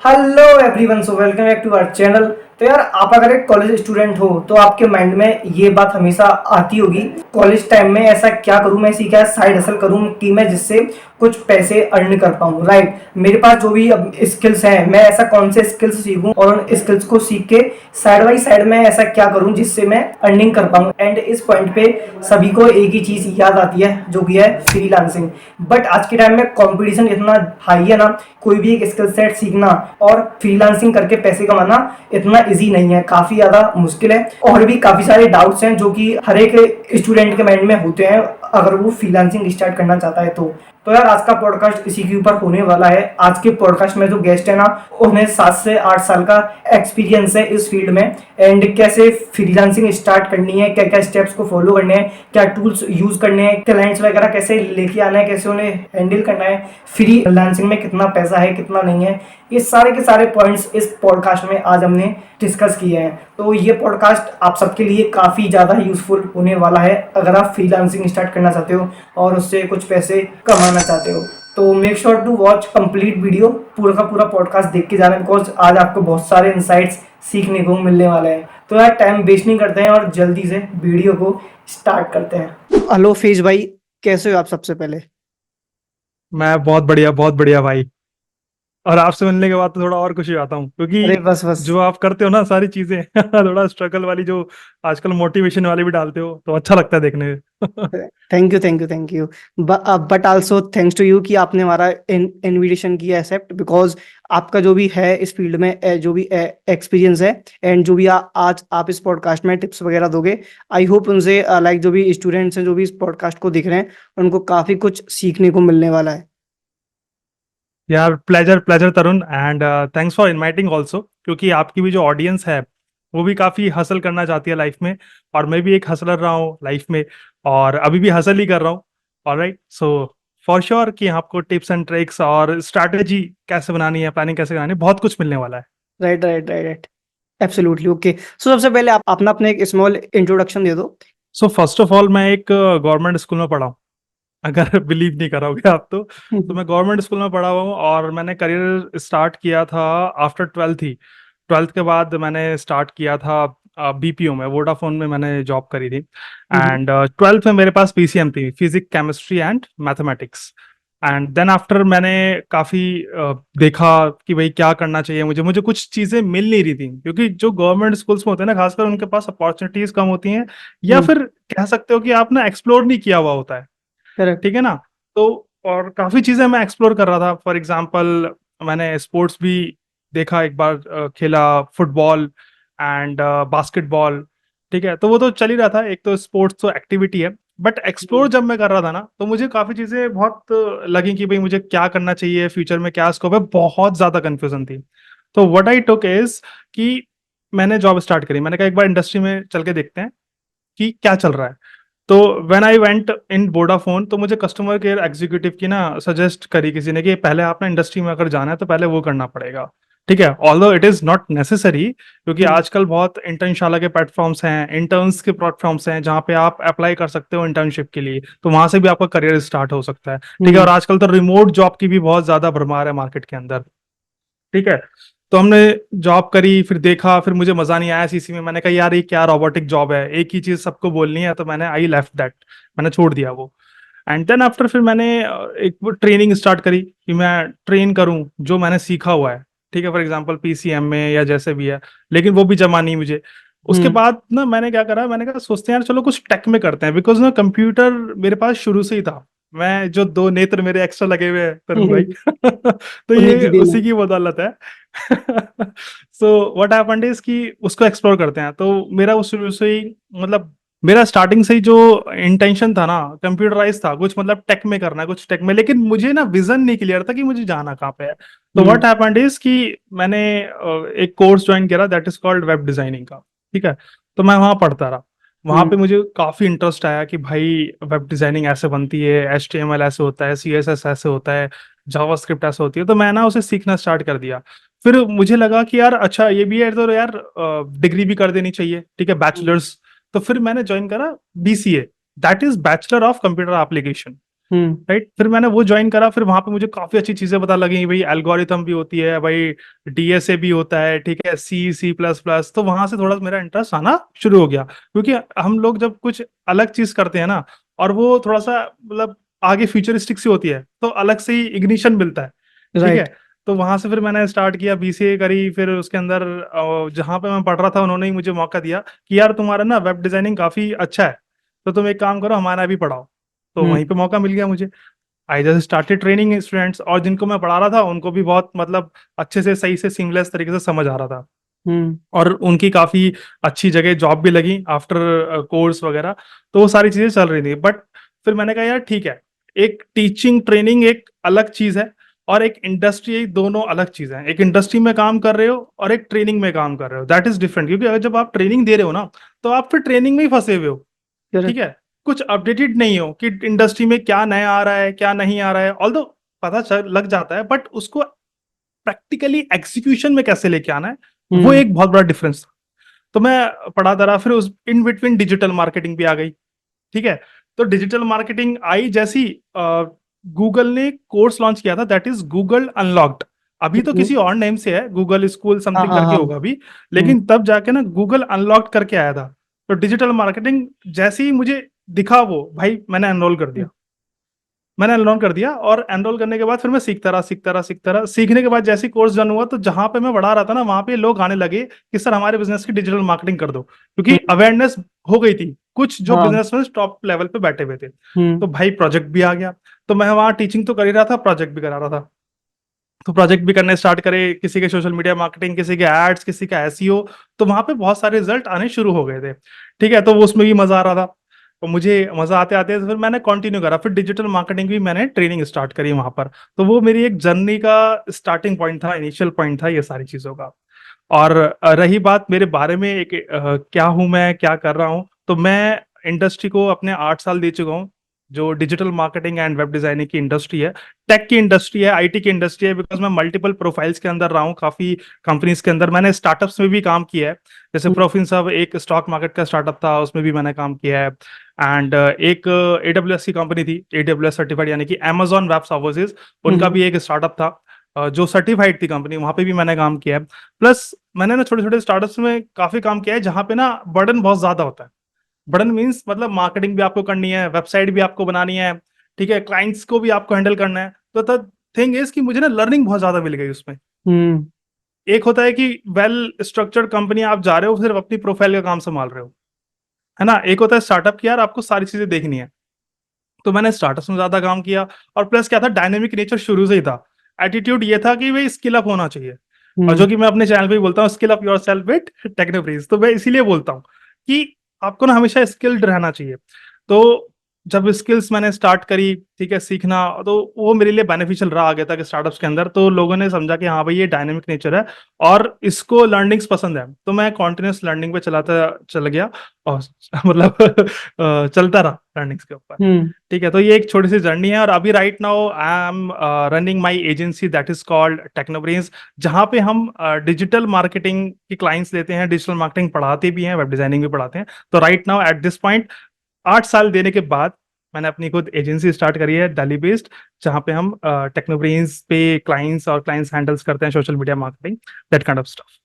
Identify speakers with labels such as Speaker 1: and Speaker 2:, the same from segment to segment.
Speaker 1: Hello everyone, so welcome back to our channel. तो यार, आप अगर एक कॉलेज स्टूडेंट हो तो आपके माइंड में ये बात हमेशा आती होगी, कॉलेज टाइम में ऐसा क्या करूं, मैं ऐसी क्या साइड हसल करूं कि मैं जिससे कुछ पैसे अर्न कर पाऊं। राइट, मेरे पास जो भी अब स्किल्स हैं, मैं ऐसा कौन से स्किल्स सीखूं और उन स्किल्स को सीख के साइड बाई साइड में ऐसा क्या करूं जिससे मैं अर्निंग कर पाऊं। एंड इस पॉइंट पे सभी को एक ही चीज याद आती है, जो भी है फ्रीलांसिंग। बट आज के टाइम में कंपटीशन इतना हाई है ना, कोई भी एक स्किल सेट सीखना और फ्रीलांसिंग करके पैसे कमाना इतना इजी नहीं है, काफी ज्यादा मुश्किल है। और भी काफी सारे डाउट्स हैं जो कि हर एक स्टूडेंट के माइंड में होते हैं अगर वो फ्रीलांसिंग स्टार्ट करना चाहता है तो यार, आज का पॉडकास्ट इसी के ऊपर होने वाला है। आज के पॉडकास्ट में जो गेस्ट है ना, उन्हें 7 से 8 साल का एक्सपीरियंस है इस फील्ड में। एंड कैसे फ्रीलांसिंग स्टार्ट करनी है, क्या क्या स्टेप्स को फॉलो करने हैं, क्या टूल्स यूज करने हैं, क्लाइंट्स वगैरह कैसे लेके आना है, कैसे उन्हें हैंडल करना है, फ्रीलांसिंग में कितना पैसा है कितना नहीं है, ये सारे के सारे पॉइंट्स इस पॉडकास्ट में आज हमने डिस्कस किए हैं। तो ये पॉडकास्ट आप सबके लिए काफ़ी ज़्यादा यूजफुल होने वाला है अगर आप फ्रीलांसिंग स्टार्ट करना चाहते हो और उससे कुछ पैसे कमाना चाहते हो। तो make sure to watch complete video, पूरा का पूरा पॉडकास्ट देख के जाना, बिकॉज आज आपको बहुत सारे इंसाइट्स सीखने को मिलने वाले हैं। तो यार, टाइम वेस्ट नहीं करते हैं और जल्दी से वीडियो को स्टार्ट करते हैं। हेलो फेज भाई, कैसे हो आप? सबसे पहले
Speaker 2: मैं बहुत बढ़िया भाई। और आपसे मिलने के बाद तो थोड़ा और खुशी आता हूँ,
Speaker 1: अरे
Speaker 2: क्योंकि
Speaker 1: बस बस,
Speaker 2: जो आप करते हो ना सारी चीजें थोड़ा स्ट्रगल वाली, जो आजकल मोटिवेशन वाली भी डालते हो, तो अच्छा लगता है देखने में।
Speaker 1: Thank you thank you thank you. But also thanks to you कि आपने हमारा इनविटेशन किया एक्सेप्ट, बिकॉज आपका जो भी है इस फील्ड में जो भी एक्सपीरियंस है एंड जो भी आज आप इस पॉडकास्ट में टिप्स वगैरह दोगे, आई होप उनसे लाइक जो भी स्टूडेंट्स हैं जो भी इस पॉडकास्ट को देख रहे हैं, उनको काफी कुछ सीखने को मिलने वाला है।
Speaker 2: यार, pleasure pleasure Tarun, and thanks for inviting also, क्योंकि आपकी भी जो ऑडियंस है वो भी काफी हसल करना चाहती है लाइफ में। और मैं भी एक हसलर रहा हूँ लाइफ में, और अभी भी हसल ही कर रहा हूँ। ऑलराइट, सो फॉर श्योर कि आपको टिप्स एंड ट्रिक्स और स्ट्रैटेजी कैसे बनानी है, प्लानिंग कैसे बनानी है, बहुत कुछ मिलने वाला है।
Speaker 1: Right right right right, absolutely okay. So सबसे पहले आप अपना एक स्मॉल इंट्रोडक्शन दे दो।
Speaker 2: सो फर्स्ट ऑफ ऑल, मैं एक गवर्नमेंट स्कूल में पढ़ा हूँ। अगर बिलीव नहीं करोगे आप तो मैं गवर्नमेंट स्कूल में पढ़ा हुआ हूँ, और मैंने करियर स्टार्ट किया था आफ्टर ट्वेल्थ ही। ट्वेल्थ के बाद मैंने स्टार्ट किया था बीपीओ में, वोडाफोन में मैंने जॉब करी थी। एंड ट्वेल्थ में मेरे पास पीसीएम थी, physics chemistry and mathematics. And then after मैंने काफ़ी देखा कि भाई क्या करना चाहिए मुझे मुझे कुछ चीज़ें मिल नहीं रही थी, क्योंकि जो गवर्नमेंट स्कूल्स में होते हैं ना, खासकर उनके पास अपॉर्चुनिटीज़ कम होती हैं, या फिर कह सकते हो कि आप ना एक्सप्लोर नहीं किया हुआ होता है।
Speaker 1: करेक्ट।
Speaker 2: ठीक है ना। तो और काफी चीजें मैं एक्सप्लोर कर रहा था। फॉर एग्जांपल, मैंने स्पोर्ट्स भी देखा, एक बार खेला फुटबॉल एंड बास्केटबॉल। ठीक है, तो वो तो चल ही रहा था, एक तो स्पोर्ट्स तो एक्टिविटी है। बट एक्सप्लोर जब मैं कर रहा था ना, तो मुझे काफी चीजें बहुत लगी कि भाई मुझे क्या करना चाहिए, फ्यूचर में क्या स्कोप है, बहुत ज्यादा कंफ्यूजन थी। तो व्हाट आई टुक इज कि मैंने जॉब स्टार्ट करी। मैंने कहा एक बार इंडस्ट्री में चल के देखते हैं कि क्या चल रहा है। तो when I went in Vodafone, तो मुझे कस्टमर केयर एग्जीक्यूटिव की ना सजेस्ट करी किसी ने कि पहले आप ना इंडस्ट्री में अगर जाना है तो पहले वो करना पड़ेगा। ठीक है, although it is not necessary, क्योंकि आजकल बहुत इंटर्नशाला के प्लेटफॉर्म्स हैं, इंटर्न्स के प्लेटफॉर्म्स हैं, जहाँ पे आप अप्लाई कर सकते हो इंटर्नशिप के लिए, तो वहां से भी आपका करियर स्टार्ट हो सकता है। ठीक है, और आजकल तो रिमोट जॉब की भी बहुत ज्यादा भरमार है मार्केट के अंदर। ठीक है, तो हमने जॉब करी, फिर देखा, फिर मुझे मजा नहीं आया सीसी में। मैंने कहा यार ये क्या रोबोटिक जॉब है, एक ही चीज सबको बोलनी है, तो मैंने आई लेफ्ट दैट, मैंने छोड़ दिया वो। एंड देन आफ्टर फिर मैंने एक वो ट्रेनिंग स्टार्ट करी कि मैं ट्रेन करूं जो मैंने सीखा हुआ है। ठीक है, फॉर एग्जांपल पीसीएम में या जैसे भी है, लेकिन वो भी जमा नहीं मुझे। उसके बाद ना मैंने क्या करा, मैंने कहा सोचते हैं यार चलो कुछ टेक में करते हैं, बिकॉज ना कंप्यूटर मेरे पास शुरू से ही था। मैं जो दो नेत्र मेरे एक्स्ट्रा लगे हुए हैं तरुण भाई तो
Speaker 1: उन्हीं की
Speaker 2: ये
Speaker 1: देन है।
Speaker 2: उसी की बदौलत है। सो व्हाट हैपेंड इज कि उसको एक्सप्लोर करते हैं। तो मेरा उस शुरू से ही, मतलब मेरा स्टार्टिंग से ही जो इंटेंशन था ना, कंप्यूटराइज था, कुछ मतलब टेक में करना है, कुछ टेक में, लेकिन मुझे ना विजन नहीं क्लियर था कि मुझे जाना कहाँ पे है। तो व्हाट हैपेंड इज कि मैंने एक कोर्स ज्वाइन किया, that is called web designing का। ठीक है, तो मैं वहां पढ़ता रहा। वहां पे मुझे काफी इंटरेस्ट आया कि भाई वेब डिजाइनिंग ऐसे बनती है, HTML ऐसे होता है, CSS ऐसे होता है, जावास्क्रिप्ट ऐसे होती है। तो मैं ना उसे सीखना स्टार्ट कर दिया। फिर मुझे लगा कि यार अच्छा ये भी है, तो यार डिग्री भी कर देनी चाहिए। ठीक है, बैचलर्स। तो फिर मैंने ज्वाइन करा BCA, that is bachelor of computer application. Right. फिर मैंने वो ज्वाइन करा, फिर वहां पे मुझे काफी अच्छी चीजें पता लगी भाई, एल्गोरिथम भी होती है भाई, डीएसए भी होता है, ठीक है, C++। तो वहां से थोड़ा मेरा इंटरेस्ट आना शुरू हो गया, क्योंकि हम लोग जब कुछ अलग चीज करते हैं ना, और वो थोड़ा सा मतलब आगे फ्यूचरिस्टिक सी होती है, तो अलग से ही इग्निशन मिलता है, ठीक है।
Speaker 1: राइट।
Speaker 2: तो वहां से फिर मैंने स्टार्ट किया, बीसीए करी, फिर उसके अंदर जहां पे मैं पढ़ रहा था उन्होंने ही मुझे मौका दिया कि यार तुम्हारा ना वेब डिजाइनिंग काफी अच्छा है, तो तुम एक काम करो हमारा भी पढ़ाओ। तो
Speaker 1: हम्म।
Speaker 2: वहीं पे मौका मिल गया मुझे। I just started training students, और जिनको मैं पढ़ा रहा था उनको भी बहुत मतलब अच्छे से, सही से, सीमलेस तरीके से समझ आ रहा था,
Speaker 1: हम्म।
Speaker 2: और उनकी काफी अच्छी जगह जॉब भी लगी आफ्टर कोर्स वगैरह। तो वो सारी चीजें चल रही थी। बट फिर मैंने कहा यार ठीक है, एक टीचिंग ट्रेनिंग एक अलग चीज है, और एक इंडस्ट्री, दोनों अलग चीज है। एक इंडस्ट्री में काम कर रहे हो और एक ट्रेनिंग में काम कर रहे हो, दैट इज डिफरेंट। क्योंकि अगर जब आप ट्रेनिंग दे रहे हो ना, तो आप फिर ट्रेनिंग में ही फंसे हुए हो, ठीक
Speaker 1: करेक्ट।
Speaker 2: है। कुछ अपडेटेड नहीं हो कि इंडस्ट्री में क्या नया आ रहा है, क्या नहीं आ रहा है, ऑल्दो पता चल लग जाता है, बट उसको प्रैक्टिकली एग्जीक्यूशन में कैसे लेके आना है, वो
Speaker 1: हम्म।
Speaker 2: एक बहुत बड़ा डिफरेंस था। तो मैं पढ़ाता रहा, फिर उस इन बिटवीन डिजिटल मार्केटिंग भी आ गई, ठीक है। तो डिजिटल मार्केटिंग आई जैसी, गूगल ने कोर्स लॉन्च किया था, दैट इज गूगल अनलॉक्ड। अभी तो
Speaker 1: हम्म।
Speaker 2: किसी और नेम से है, गूगल स्कूल
Speaker 1: हाँ
Speaker 2: समथिंग
Speaker 1: हाँ
Speaker 2: करके
Speaker 1: हाँ।
Speaker 2: होगा अभी,
Speaker 1: हम्म।
Speaker 2: लेकिन तब जाके ना गूगल अनलॉक्ड करके आया था। तो डिजिटल मार्केटिंग जैसे ही मुझे दिखा वो, भाई मैंने एनरोल कर दिया। मैंने एनरोल कर दिया, और एनरोल करने के बाद फिर मैं सीखता रहा, सीखता रहा, सीखता रहा। सीखने के बाद जैसे कोर्स डन हुआ, तो जहां पे मैं बढ़ा रहा था ना, वहां पे लोग आने लगे कि सर हमारे बिजनेस की डिजिटल मार्केटिंग कर दो, क्योंकि
Speaker 1: हम्म।
Speaker 2: अवेयरनेस हो गई थी कुछ जो
Speaker 1: हाँ।
Speaker 2: बिजनेस टॉप लेवल पे बैठे हुए थे।
Speaker 1: हम्म।
Speaker 2: तो भाई प्रोजेक्ट भी आ गया। तो मैं वहां टीचिंग तो कर ही रहा था, प्रोजेक्ट भी करा रहा था। तो प्रोजेक्ट भी करने स्टार्ट करे, किसी के सोशल मीडिया मार्केटिंग, किसी के एड्स, किसी का एसईओ। तो वहां पे बहुत सारे रिजल्ट आने शुरू हो गए थे, ठीक है। तो वो उसमें भी मजा आ रहा था, तो मुझे मजा आते आते फिर मैंने कंटिन्यू करा, फिर डिजिटल मार्केटिंग भी मैंने ट्रेनिंग स्टार्ट करी वहां पर। तो वो मेरी एक जर्नी का स्टार्टिंग पॉइंट था, इनिशियल पॉइंट था ये सारी चीजों का। और रही बात मेरे बारे में, एक क्या हूं मैं, क्या कर रहा हूं, तो मैं इंडस्ट्री को अपने 8 साल दे चुका हूं। जो digital marketing and web designing की इंडस्ट्री है, टेक की इंडस्ट्री है, आईटी की इंडस्ट्री है, बिकॉज मैं मल्टीपल प्रोफाइल्स के अंदर रहा हूँ, काफी कंपनीज के अंदर। मैंने स्टार्टअप्स में भी काम किया है, जैसे
Speaker 1: हम्म।
Speaker 2: प्रोफिन सब एक स्टॉक मार्केट का स्टार्टअप था, उसमें भी मैंने काम किया है। एंड एक AWS की कंपनी थी, AWS सर्टिफाइड, यानी कि Amazon वेब सर्विसेज, उनका
Speaker 1: हम्म।
Speaker 2: भी एक स्टार्टअप था, जो सर्टिफाइड थी कंपनी, वहां पे भी मैंने काम किया है। प्लस मैंने ना छोटे छोटे स्टार्टअप्स में काफी काम किया है, जहां पे ना बर्डन बहुत ज्यादा होता है। बर्डन मीन्स मतलब मार्केटिंग भी आपको करनी है, वेबसाइट भी आपको बनानी है, ठीक है, क्लाइंट्स को भी आपको हैंडल करना है। तो द थिंग इज कि मुझे ना लर्निंग बहुत ज्यादा मिल गई उसमें।
Speaker 1: हम्म।
Speaker 2: एक होता है कि वेल स्ट्रक्चर्ड कंपनी आप जा रहे हो, सिर्फ अपनी प्रोफाइल का काम संभाल रहे हो, है ना। एक होता है स्टार्टअप की, यार आपको सारी चीजें देखनी है। तो मैंने स्टार्टअप्स में ज्यादा काम किया, और प्लस क्या था, डायनेमिक नेचर शुरू से ही था। एटीट्यूड ये था कि भाई स्किल अप होना चाहिए, और जो
Speaker 1: हम्म।
Speaker 2: कि मैं अपने चैनल पे भी बोलता हूँ, skill up yourself with Technobrains. तो मैं इसीलिए बोलता हूँ कि आपको ना हमेशा स्किल्ड रहना चाहिए। तो जब स्किल्स मैंने स्टार्ट करी, ठीक है, सीखना, तो वो मेरे लिए बेनिफिशियल रहा आगे तक स्टार्टअप्स के अंदर। तो लोगों ने समझा कि हाँ भाई ये डायनेमिक नेचर है, और इसको लर्निंग्स पसंद है। तो मैं कॉन्टिन्यूस लर्निंग पे चलाता चल गया, और मतलब चलता रहा लर्निंग्स के ऊपर,
Speaker 1: हम्म।
Speaker 2: ठीक है। तो ये एक छोटी सी जर्नी है, और अभी right now I am running my agency that is called Technobrains, जहाँ पे हम डिजिटल मार्केटिंग की क्लाइंट्स लेते हैं, डिजिटल मार्केटिंग पढ़ाते भी हैं, वेब डिजाइनिंग भी पढ़ाते हैं। तो right now at this point, 8 साल देने के बाद मैंने अपनी खुद एजेंसी स्टार्ट करी है, दिल्ली बेस्ड, जहाँ पे हम टेक्नोब्रेन्स पे क्लाइंट्स और क्लाइंट्स हैंडल्स करते हैं, social media marketing, that kind of stuff.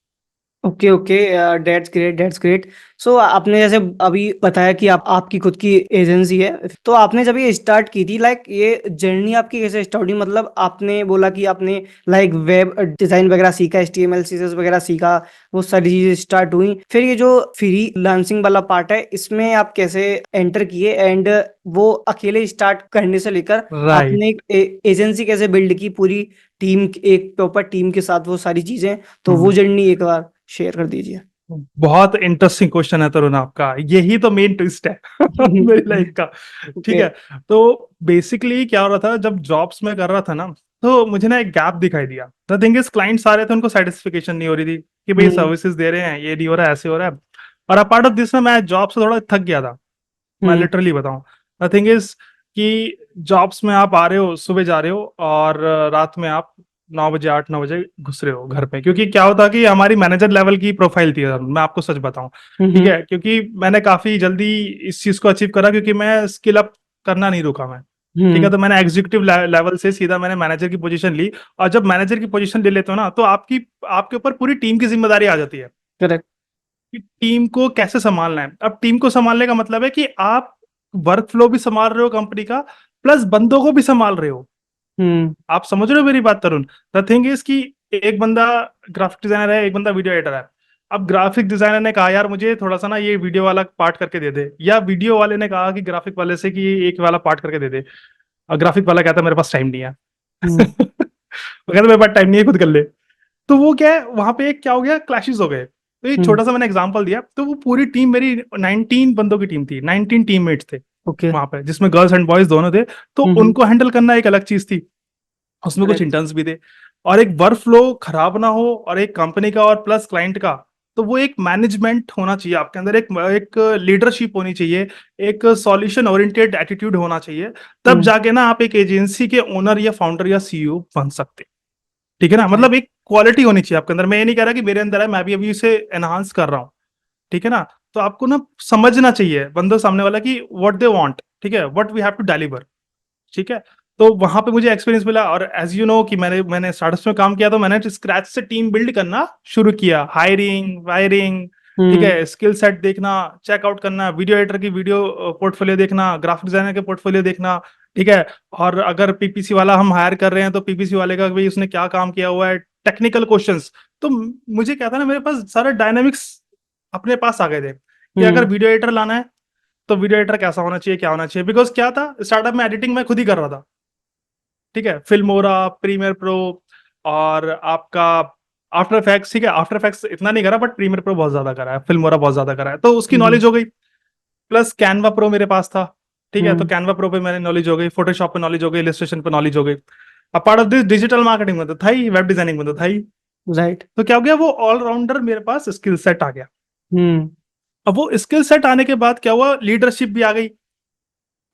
Speaker 1: Okay okay. That's great, that's great. So आपने जैसे अभी बताया कि आपकी खुद की एजेंसी है, तो आपने जब ये स्टार्ट की थी, लाइक ये जर्नी आपकी कैसे स्टार्ट हुई? मतलब आपने बोला कि आपने लाइक वेब डिजाइन वगैरह सीखा, HTML CSS वगैरह सीखा, वो सारी चीजें स्टार्ट हुई। फिर ये जो फ्री लांसिंग वाला पार्ट है, इसमें आप कैसे एंटर किए, एंड वो अकेले स्टार्ट करने से लेकर आपने
Speaker 2: राइट।
Speaker 1: एक एजेंसी कैसे बिल्ड की, पूरी टीम, एक प्रॉपर टीम के साथ, वो सारी चीजें, तो वो जर्नी एक बार शेयर कर दीजिए।
Speaker 2: बहुत इंटरेस्टिंग क्वेश्चन है तरुण आपका, यही तो मेन ट्विस्ट है मेरी लाइफ का, ठीक
Speaker 1: ओके।
Speaker 2: है। तो बेसिकली क्या हो रहा था, जब जॉब्स में कर रहा था ना, तो मुझे ना एक गैप दिखाई दिया। द थिंग इज, क्लाइंट्स आ रहे थे, उनको सेटिस्फिकेशन नहीं हो रही थी कि भाई
Speaker 1: हम्म।
Speaker 2: सर्विसेज दे रहे हैं, ये नहीं हो रहा है, ऐसे हो रहा है। और अपार्ट ऑफ दिस में मैं जॉब से थोड़ा थक गया था, मैं
Speaker 1: हम्म।
Speaker 2: लिटरली बताऊं। द थिंग इज कि जॉब्स में आप आ रहे हो, सुबह जा रहे हो, और रात में आप 9 बजे, 8-9 बजे घुस रहे हो घर पे। क्योंकि क्या होता कि हमारी मैनेजर लेवल की प्रोफाइल थी, मैं आपको सच बताऊं, ठीक
Speaker 1: हम्म।
Speaker 2: है। क्योंकि मैंने काफी जल्दी इस चीज को अचीव करा, क्योंकि मैं स्किल अप करना नहीं रुका मैं, ठीक है,
Speaker 1: हम्म।
Speaker 2: तो मैंने एग्जीक्यूटिव लेवल से सीधा मैंने मैनेजर की पोजीशन ली। और जब मैनेजर की पोजीशन ले लेते हो ना, तो आपके ऊपर पूरी टीम की जिम्मेदारी आ जाती है
Speaker 1: करेक्ट।
Speaker 2: कि टीम को कैसे संभालना है। अब टीम को संभालने का मतलब है कि आप वर्क फ्लो भी संभाल रहे हो कंपनी का, प्लस बंदों को भी संभाल रहे हो।
Speaker 1: हम्म।
Speaker 2: आप समझ रहे हो मेरी बात तरुण? द थिंग इज कि एक बंदा ग्राफिक डिजाइनर है, एक बंदा वीडियो एडिटर है। अब ग्राफिक डिजाइनर ने कहा यार मुझे थोड़ा सा ना ये वीडियो वाला पार्ट करके दे दे, या वीडियो वाले ने कहा कि ग्राफिक वाले से कि ये एक वाला पार्ट करके दे दे। और ग्राफिक वाला कहता है मेरे पास टाइम नहीं है।
Speaker 1: हम्म।
Speaker 2: वो कहता मेरे पास टाइम नहीं है, खुद कर ले। तो वो क्या है, वहां पे एक क्या हो गया, क्लैशेस हो गए। तो एक
Speaker 1: हम्म।
Speaker 2: छोटा सा मैंने एग्जांपल दिया, तो वो पूरी टीम मेरी 19 बंदों की टीम थी, 19 टीममेट्स थे
Speaker 1: ओके।
Speaker 2: वहां पे, जिसमें गर्ल्स एंड बॉयज दोनों थे। तो
Speaker 1: हम्म।
Speaker 2: उनको हैंडल करना एक अलग चीज थी, उसमें कुछ
Speaker 1: करेक्ट।
Speaker 2: इंटर्न्स भी थे। और एक वर्क फ्लो खराब ना हो, और एक कंपनी का और प्लस क्लाइंट का, तो वो एक मैनेजमेंट होना चाहिए आपके अंदर, एक लीडरशिप होनी चाहिए, एक सॉल्यूशन ओरिएंटेड एटीट्यूड होना चाहिए। तब
Speaker 1: हम्म।
Speaker 2: जाके ना आप एक एजेंसी के ओनर या फाउंडर या सीईओ बन सकते हैं। ठीक है ना, मतलब
Speaker 1: करेक्ट।
Speaker 2: एक क्वालिटी होनी चाहिए आपके अंदर। मैं ये नहीं कह रहा कि मेरे अंदर है, मैं भी अभी इसे एनहांस कर रहा हूँ। ठीक है ना। तो आपको ना समझना चाहिए बंदो सामने वाला की व्हाट दे वांट, ठीक है, what we have to deliver. ठीक है। तो वहां पे मुझे एक्सपीरियंस मिला, और एज यू नो कि मैंने स्टार्टअप्स में काम किया, तो मैंने स्क्रैच से टीम बिल्ड करना शुरू किया, हायरिंग वायरिंग। ठीक
Speaker 1: हम्म।
Speaker 2: है, स्किल सेट देखना, चेकआउट करना, वीडियो एडिटर की वीडियो पोर्टफोलियो देखना, ग्राफिक डिजाइनर के पोर्टफोलियो देखना। ठीक है। और अगर पीपीसी वाला हम हायर कर रहे हैं, तो पीपीसी वाले का भाई उसने क्या काम किया हुआ है, टेक्निकल क्वेश्चंस। तो मुझे क्या था ना, मेरे पास सारे डायनेमिक्स अपने पास आ गए थे कि अगर
Speaker 1: हम्म।
Speaker 2: वीडियो एडिटर लाना है, तो वीडियो एडिटर कैसा होना चाहिए, क्या होना चाहिए। बिकॉज क्या था, स्टार्टअप में एडिटिंग मैं खुद ही कर रहा था। ठीक है, फिल्मोरा, प्रीमियर प्रो, और आपका आफ्टर इफेक्ट्स। ठीक है, आफ्टर इफेक्ट्स इतना नहीं करा, बट प्रीमियर प्रो बहुत ज्यादा करा है, फिल्मोरा बहुत ज्यादा करा है, तो उसकी
Speaker 1: हम्म।
Speaker 2: नॉलेज हो गई। प्लस कैनवा प्रो मेरे पास था। ठीक है, तो
Speaker 1: हम्म।
Speaker 2: कैनवा प्रो पे मैंने नॉलेज हो गई, फोटोशॉप पे नॉलेज हो गई, इलस्ट्रेशन पे नॉलेज हो गई। अब part of this digital marketing में तो था ही, वेब डिजाइनिंग में तो था ही।
Speaker 1: राइट।
Speaker 2: तो क्या हो गया, वो ऑलराउंडर मेरे पास स्किल सेट आ गया।
Speaker 1: हम्म।
Speaker 2: अब वो स्किल सेट आने के बाद क्या हुआ, लीडरशिप भी आ गई।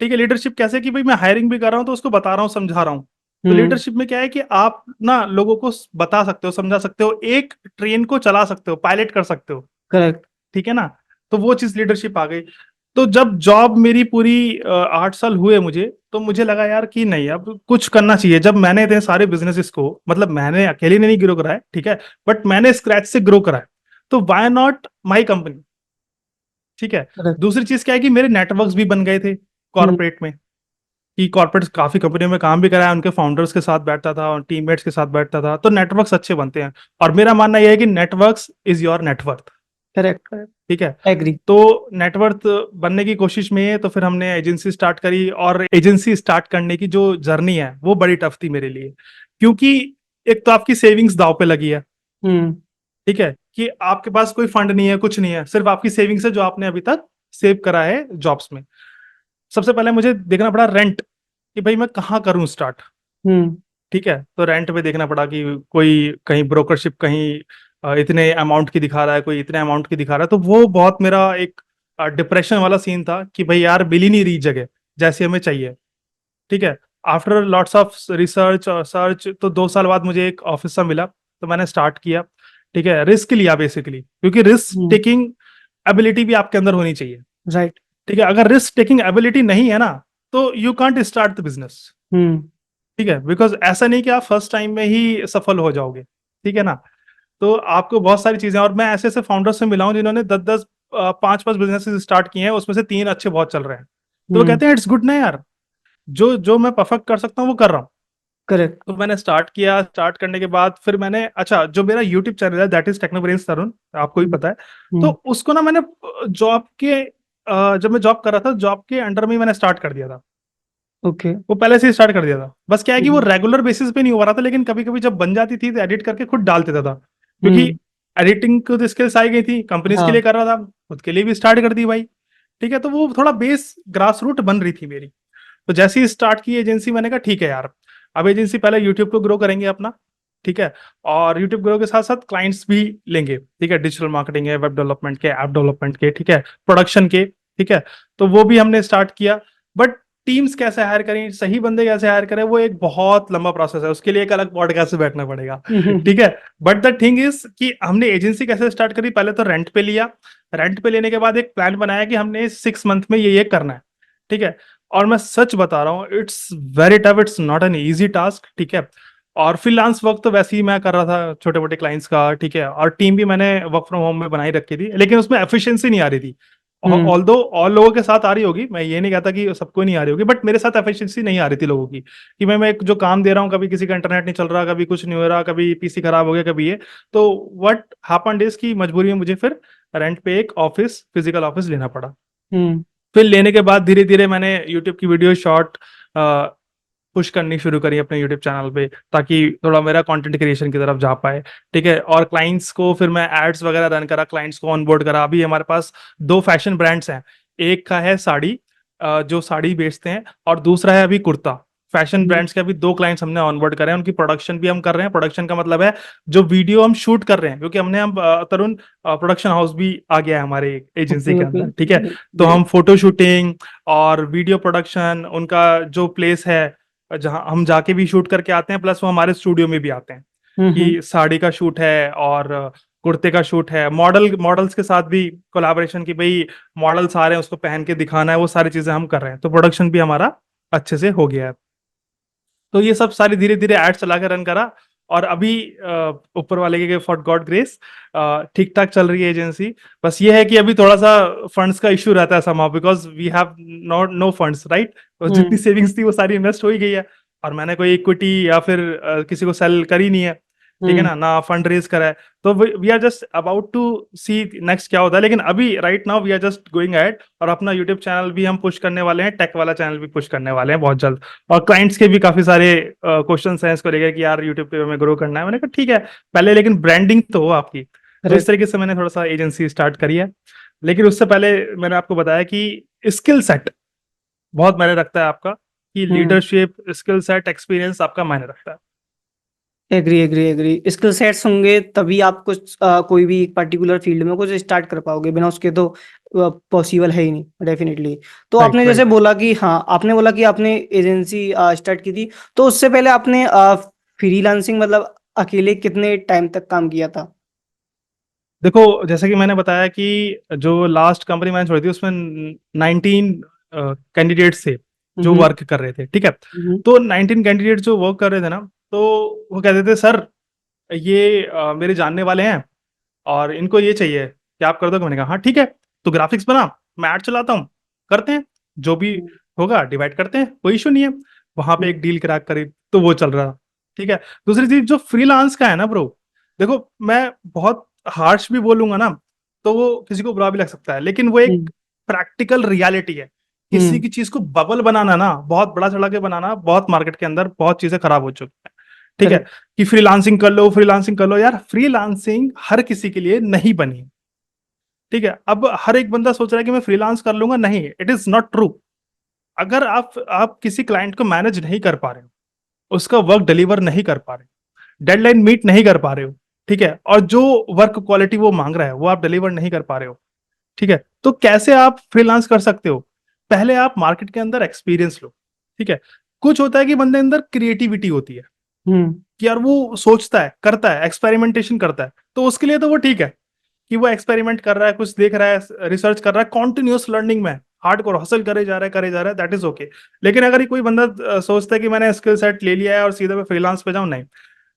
Speaker 2: ठीक है, लीडरशिप कैसे कि भाई मैं हायरिंग भी कर रहा हूँ, तो उसको बता रहा हूँ, समझा रहा हूँ। तो
Speaker 1: हम्म।
Speaker 2: लीडरशिप में क्या है कि आप ना लोगों को बता सकते हो, समझा सकते हो, एक ट्रेन को चला सकते हो, पायलट कर सकते हो।
Speaker 1: करेक्ट।
Speaker 2: ठीक है ना। तो वो चीज लीडरशिप आ गई। तो जब जॉब मेरी पूरी 8 साल हुए मुझे, तो मुझे लगा यार कि नहीं, अब कुछ करना चाहिए। जब मैंने इतने सारे बिजनेसेस को, मतलब मैंने अकेले ने नहीं ग्रो करा है, ठीक है, बट मैंने स्क्रैच से ग्रो करा है, तो वाई नॉट माई कंपनी। ठीक है।
Speaker 1: करेक्ट।
Speaker 2: दूसरी चीज क्या है कि मेरे नेटवर्क्स भी बन गए थे
Speaker 1: हम्म।
Speaker 2: कॉर्पोरेट में, कि कॉर्पोरेट काफी कंपनियों में काम भी करा है, उनके फाउंडर्स के साथ बैठता था और टीममेट्स के साथ बैठता था, तो नेटवर्क्स अच्छे बनते हैं। और मेरा मानना यह है कि networks is your net worth.
Speaker 1: Correct. Correct.
Speaker 2: ठीक है।
Speaker 1: एग्री।
Speaker 2: तो नेटवर्थ बनने की कोशिश में है, तो फिर हमने एजेंसी स्टार्ट करी, और एजेंसी स्टार्ट करने की जो जर्नी है वो बड़ी टफ थी मेरे लिए, क्योंकि एक तो आपकी सेविंग्स दाव पे लगी है।
Speaker 1: हम्म।
Speaker 2: ठीक है, कि आपके पास कोई फंड नहीं है, कुछ नहीं है, सिर्फ आपकी सेविंग्स है जो आपने अभी तक सेव करा है जॉब्स में। सबसे पहले मुझे देखना पड़ा रेंट, कि भाई मैं कहाँ करूं स्टार्ट।
Speaker 1: हम्म।
Speaker 2: ठीक है, तो रेंट पे देखना पड़ा कि कोई कहीं ब्रोकरशिप कहीं इतने अमाउंट की दिखा रहा है, कोई इतने अमाउंट की दिखा रहा है, तो वो बहुत मेरा एक डिप्रेशन वाला सीन था कि भाई यार मिल ही नहीं रही जगह जैसी हमें चाहिए। ठीक है। आफ्टर लॉट्स ऑफ रिसर्च और सर्च, तो 2 साल बाद मुझे एक ऑफिस सा मिला, तो मैंने स्टार्ट किया। ठीक है, रिस्क लिया बेसिकली, क्योंकि रिस्क
Speaker 1: हम्म।
Speaker 2: टेकिंग एबिलिटी भी आपके अंदर होनी चाहिए।
Speaker 1: राइट।
Speaker 2: ठीक है, अगर रिस्क टेकिंग एबिलिटी नहीं है ना, तो you can't start the business.
Speaker 1: Hmm.
Speaker 2: ठीक है, बिकॉज ऐसा नहीं कि आप फर्स्ट टाइम में ही सफल हो जाओगे। ठीक है ना। तो आपको बहुत सारी चीजें, और मैं ऐसे ऐसे फाउंडर्स से मिला हूं जिन्होंने 10-10 5-5 बिजनेसेस स्टार्ट किए हैं, उसमें से 3 अच्छे बहुत चल रहे हैं। तो वो
Speaker 1: हम्म।
Speaker 2: कहते हैं इट्स गुड ना यार, जो जो मैं परफेक्ट कर सकता हूँ वो कर रहा हूँ।
Speaker 1: करेक्ट।
Speaker 2: तो मैंने स्टार्ट किया, स्टार्ट करने के बाद फिर मैंने, अच्छा, जो मेरा यूट्यूब चैनल है दैट इज टेक्नोब्रेन्स तरुण, आपको भी
Speaker 1: हम्म।
Speaker 2: पता है। तो
Speaker 1: हम्म।
Speaker 2: उसको ना मैंने जॉब के जब मैं जॉब कर रहा था, जॉब के अंडर में ही मैंने स्टार्ट कर दिया था।
Speaker 1: ओके।
Speaker 2: वो पहले से ही स्टार्ट कर दिया था, बस क्या है कि वो
Speaker 1: हम्म।
Speaker 2: रेगुलर बेसिस पे नहीं हो रहा था, लेकिन कभी कभी जब बन जाती थी तो एडिट करके खुद डाल देता था, क्योंकि
Speaker 1: हम्म।
Speaker 2: एडिटिंग को तो स्किल्स आई गई थी, कंपनीज के लिए
Speaker 1: हाँ।
Speaker 2: कर रहा था, खुद के लिए भी स्टार्ट कर दी भाई। ठीक है, तो वो थोड़ा बेस ग्रास रूट बन रही थी मेरी। तो जैसे ही स्टार्ट की एजेंसी, मैंने कहा ठीक है यार, अब एजेंसी पहले यूट्यूब को ग्रो करेंगे अपना। ठीक है। और यूट्यूब ग्रो के साथ साथ क्लाइंट्स भी लेंगे। ठीक है, डिजिटल मार्केटिंग है, वेब डेवलपमेंट के, ऐप डेवलपमेंट के, ठीक है, प्रोडक्शन के। ठीक है। तो वो भी हमने स्टार्ट किया, बट टीम्स कैसे हायर करें, सही बंदे कैसे हायर करें, वो एक बहुत लंबा प्रोसेस है, उसके लिए एक अलग पॉडकास्ट से बैठना पड़ेगा।
Speaker 1: हम्म।
Speaker 2: ठीक है। बट द थिंग इज कि हमने एजेंसी कैसे स्टार्ट करी, पहले तो रेंट पे लिया। रेंट पे लेने के बाद एक प्लान बनाया कि हमने 6 मंथ में ये करना है। ठीक है। और मैं सच बता रहा हूँ, it's very tough, it's not an easy task, ठीक है। और फ्रीलांस वर्क तो वैसे ही मैं कर रहा था छोटे मोटे क्लाइंट्स का, ठीक है, और टीम भी मैंने वर्क फ्रॉम होम में बनाई रखी थी, लेकिन उसमें एफिशिएंसी नहीं आ रही थी।
Speaker 1: हम्म।
Speaker 2: ऑल्दो और लोगों के साथ आ रही होगी, मैं ये नहीं कहता कि सबको नहीं आ रही होगी, बट मेरे साथ एफिशिएंसी नहीं आ रही थी लोगों की, कि मैं एक जो काम दे रहा हूँ, कभी किसी का इंटरनेट नहीं चल रहा, कभी कुछ नहीं हो रहा, कभी पीसी खराब हो गया, कभी ये। तो व्हाट हैपेंड इज की मजबूरी में मुझे फिर रेंट पे एक ऑफिस, फिजिकल ऑफिस लेना पड़ा।
Speaker 1: हम्म।
Speaker 2: फिर लेने के बाद धीरे धीरे मैंने यूट्यूब की वीडियो शॉर्ट पुश करनी शुरू करी अपने यूट्यूब चैनल पे, ताकि थोड़ा मेरा कंटेंट क्रिएशन की तरफ जा पाए, ठीक है। और क्लाइंट्स को फिर मैं एड्स वगैरह रन करा, क्लाइंट्स को ऑनबोर्ड करा। अभी हमारे पास दो फैशन ब्रांड्स हैं, एक का है साड़ी, जो साड़ी बेचते हैं, और दूसरा है अभी कुर्ता। फैशन
Speaker 1: हम्म।
Speaker 2: ब्रांड्स के अभी दो क्लाइंट्स हमने ऑनबोर्ड करे हैं, उनकी प्रोडक्शन भी हम कर रहे हैं। प्रोडक्शन का मतलब है जो वीडियो हम शूट कर रहे हैं, क्योंकि हमने हम तरुण प्रोडक्शन हाउस भी आ गया है हमारे एजेंसी
Speaker 1: ओके
Speaker 2: के
Speaker 1: ओके।
Speaker 2: अंदर, ठीक है। तो हम
Speaker 1: ग्रेट।
Speaker 2: फोटो शूटिंग और वीडियो प्रोडक्शन, उनका जो प्लेस है जहां हम जाके भी शूट करके आते हैं, प्लस वो हमारे स्टूडियो में भी आते हैं,
Speaker 1: हम्म।
Speaker 2: कि साड़ी का शूट है और कुर्ते का शूट है, मॉडल्स के साथ भी कोलैबोरेशन की, भाई मॉडल्स आ रहे हैं उसको पहन के दिखाना है, वो सारी चीजें हम कर रहे हैं। तो प्रोडक्शन भी हमारा अच्छे से हो गया है। तो ये सब सारी धीरे धीरे एड चला के रन करा, और अभी ऊपर वाले के फॉर गॉड ग्रेस ठीक ठाक चल रही है एजेंसी। बस ये है कि अभी थोड़ा सा फंड्स का इश्यू रहता है somehow, because we have not no funds, right. जितनी
Speaker 1: हम्म।
Speaker 2: सेविंग्स थी वो सारी इन्वेस्ट हो ही गई है, और मैंने कोई इक्विटी या फिर किसी को सेल करी नहीं है, ठीक है
Speaker 1: हम्म।
Speaker 2: ना, ना फंड रेज करा है। तो we are just about to see next क्या होता है, लेकिन अभी right now we are just going ahead, और अपना यूट्यूब चैनल भी हम पुश करने वाले हैं, टेक वाला चैनल भी पुश करने वाले हैं बहुत जल्द। और क्लाइंट्स के भी काफी सारे क्वेश्चंस हैं इसको लेकर, कि यार यूट्यूब पे हमें ग्रो करना है। मैंने कहा ठीक है, पहले लेकिन ब्रांडिंग तो हो आपकी। तो इस
Speaker 1: करेक्ट।
Speaker 2: तरीके से मैंने थोड़ा सा एजेंसी स्टार्ट करी है। लेकिन उससे पहले मैंने आपको बताया कि स्किल सेट बहुत मायने रखता है आपका, कि
Speaker 1: हम्म।
Speaker 2: लीडरशिप, स्किल सेट, एक्सपीरियंस आपका मायने रखता है।
Speaker 1: Agree agree agree. Skill sets होंगे तभी आप कुछ कोई भी पर्टिकुलर फील्ड में कुछ स्टार्ट कर पाओगे, बिना उसके तो पॉसिबल है ही नहीं डेफिनेटली। तो
Speaker 2: राइट
Speaker 1: आपने जैसे
Speaker 2: राइट।
Speaker 1: बोला कि हाँ, आपने बोला कि आपने एजेंसी स्टार्ट की थी, तो उससे पहले आपने फ्रीलांसिंग मतलब अकेले कितने टाइम तक काम किया था?
Speaker 2: देखो, जैसे कि मैंने बताया कि जो लास्ट कंपनी मैंने छोड़ी थी उसमें 19 कैंडिडेट्स थे जो
Speaker 1: हम्म।
Speaker 2: वर्क कर रहे थे, ठीक है।
Speaker 1: हम्म।
Speaker 2: तो 19 कैंडिडेट जो वर्क कर रहे थे ना, तो वो कहते थे सर ये मेरे जानने वाले हैं और इनको ये चाहिए, क्या आप कर दोगे? मैंने कहा हाँ ठीक है, तो ग्राफिक्स बना, मैं ऐड चलाता हूँ, करते हैं, जो भी होगा डिवाइड करते हैं, कोई इशू नहीं है। वहां पे एक डील क्रैक करी, तो वो चल रहा, ठीक है। दूसरी चीज जो फ्रीलांस का है ना ब्रो, देखो मैं बहुत हार्श भी बोलूंगा ना, तो वो किसी को बुरा भी लग सकता है, लेकिन वो एक
Speaker 1: हम्म।
Speaker 2: प्रैक्टिकल रियलिटी है। किसी
Speaker 1: हम्म।
Speaker 2: की चीज को बबल बनाना ना, बहुत बड़ा चढ़ा के बनाना, बहुत मार्केट के अंदर बहुत चीजें खराब हो चुकी हैं, ठीक है।
Speaker 1: करेक्ट।
Speaker 2: कि फ्रीलांसिंग कर लो, फ्रीलांसिंग कर लो, यार फ्रीलांसिंग हर किसी के लिए नहीं बनी, ठीक है। अब हर एक बंदा सोच रहा है कि मैं फ्रीलांस कर लूंगा, नहीं, इट इज नॉट ट्रू। अगर आप किसी क्लाइंट को मैनेज नहीं कर पा रहे हो, उसका वर्क डिलीवर नहीं कर पा रहे हो, डेडलाइन मीट नहीं कर पा रहे हो, ठीक है, और जो वर्क क्वालिटी वो मांग रहा है वो आप डिलीवर नहीं कर पा रहे हो, ठीक है, तो कैसे आप फ्रीलांस कर सकते हो? पहले आप मार्केट के अंदर एक्सपीरियंस लो, ठीक है। कुछ होता है कि बंदे अंदर क्रिएटिविटी होती है,
Speaker 1: हम्म।
Speaker 2: कि यार वो सोचता है, करता है, एक्सपेरिमेंटेशन करता है, तो उसके लिए तो वो ठीक है, कि वो एक्सपेरिमेंट कर रहा है, कुछ देख रहा है, रिसर्च कर रहा है, कॉन्टिन्यूस लर्निंग में हार्डकोर हसल करे जा रहा है, करे जा रहा है, दैट इज ओके। लेकिन अगर ये कोई बंदा सोचता है कि मैंने स्किल सेट ले लिया है और सीधा मैं फ्रीलांस पे जाऊं, नहीं।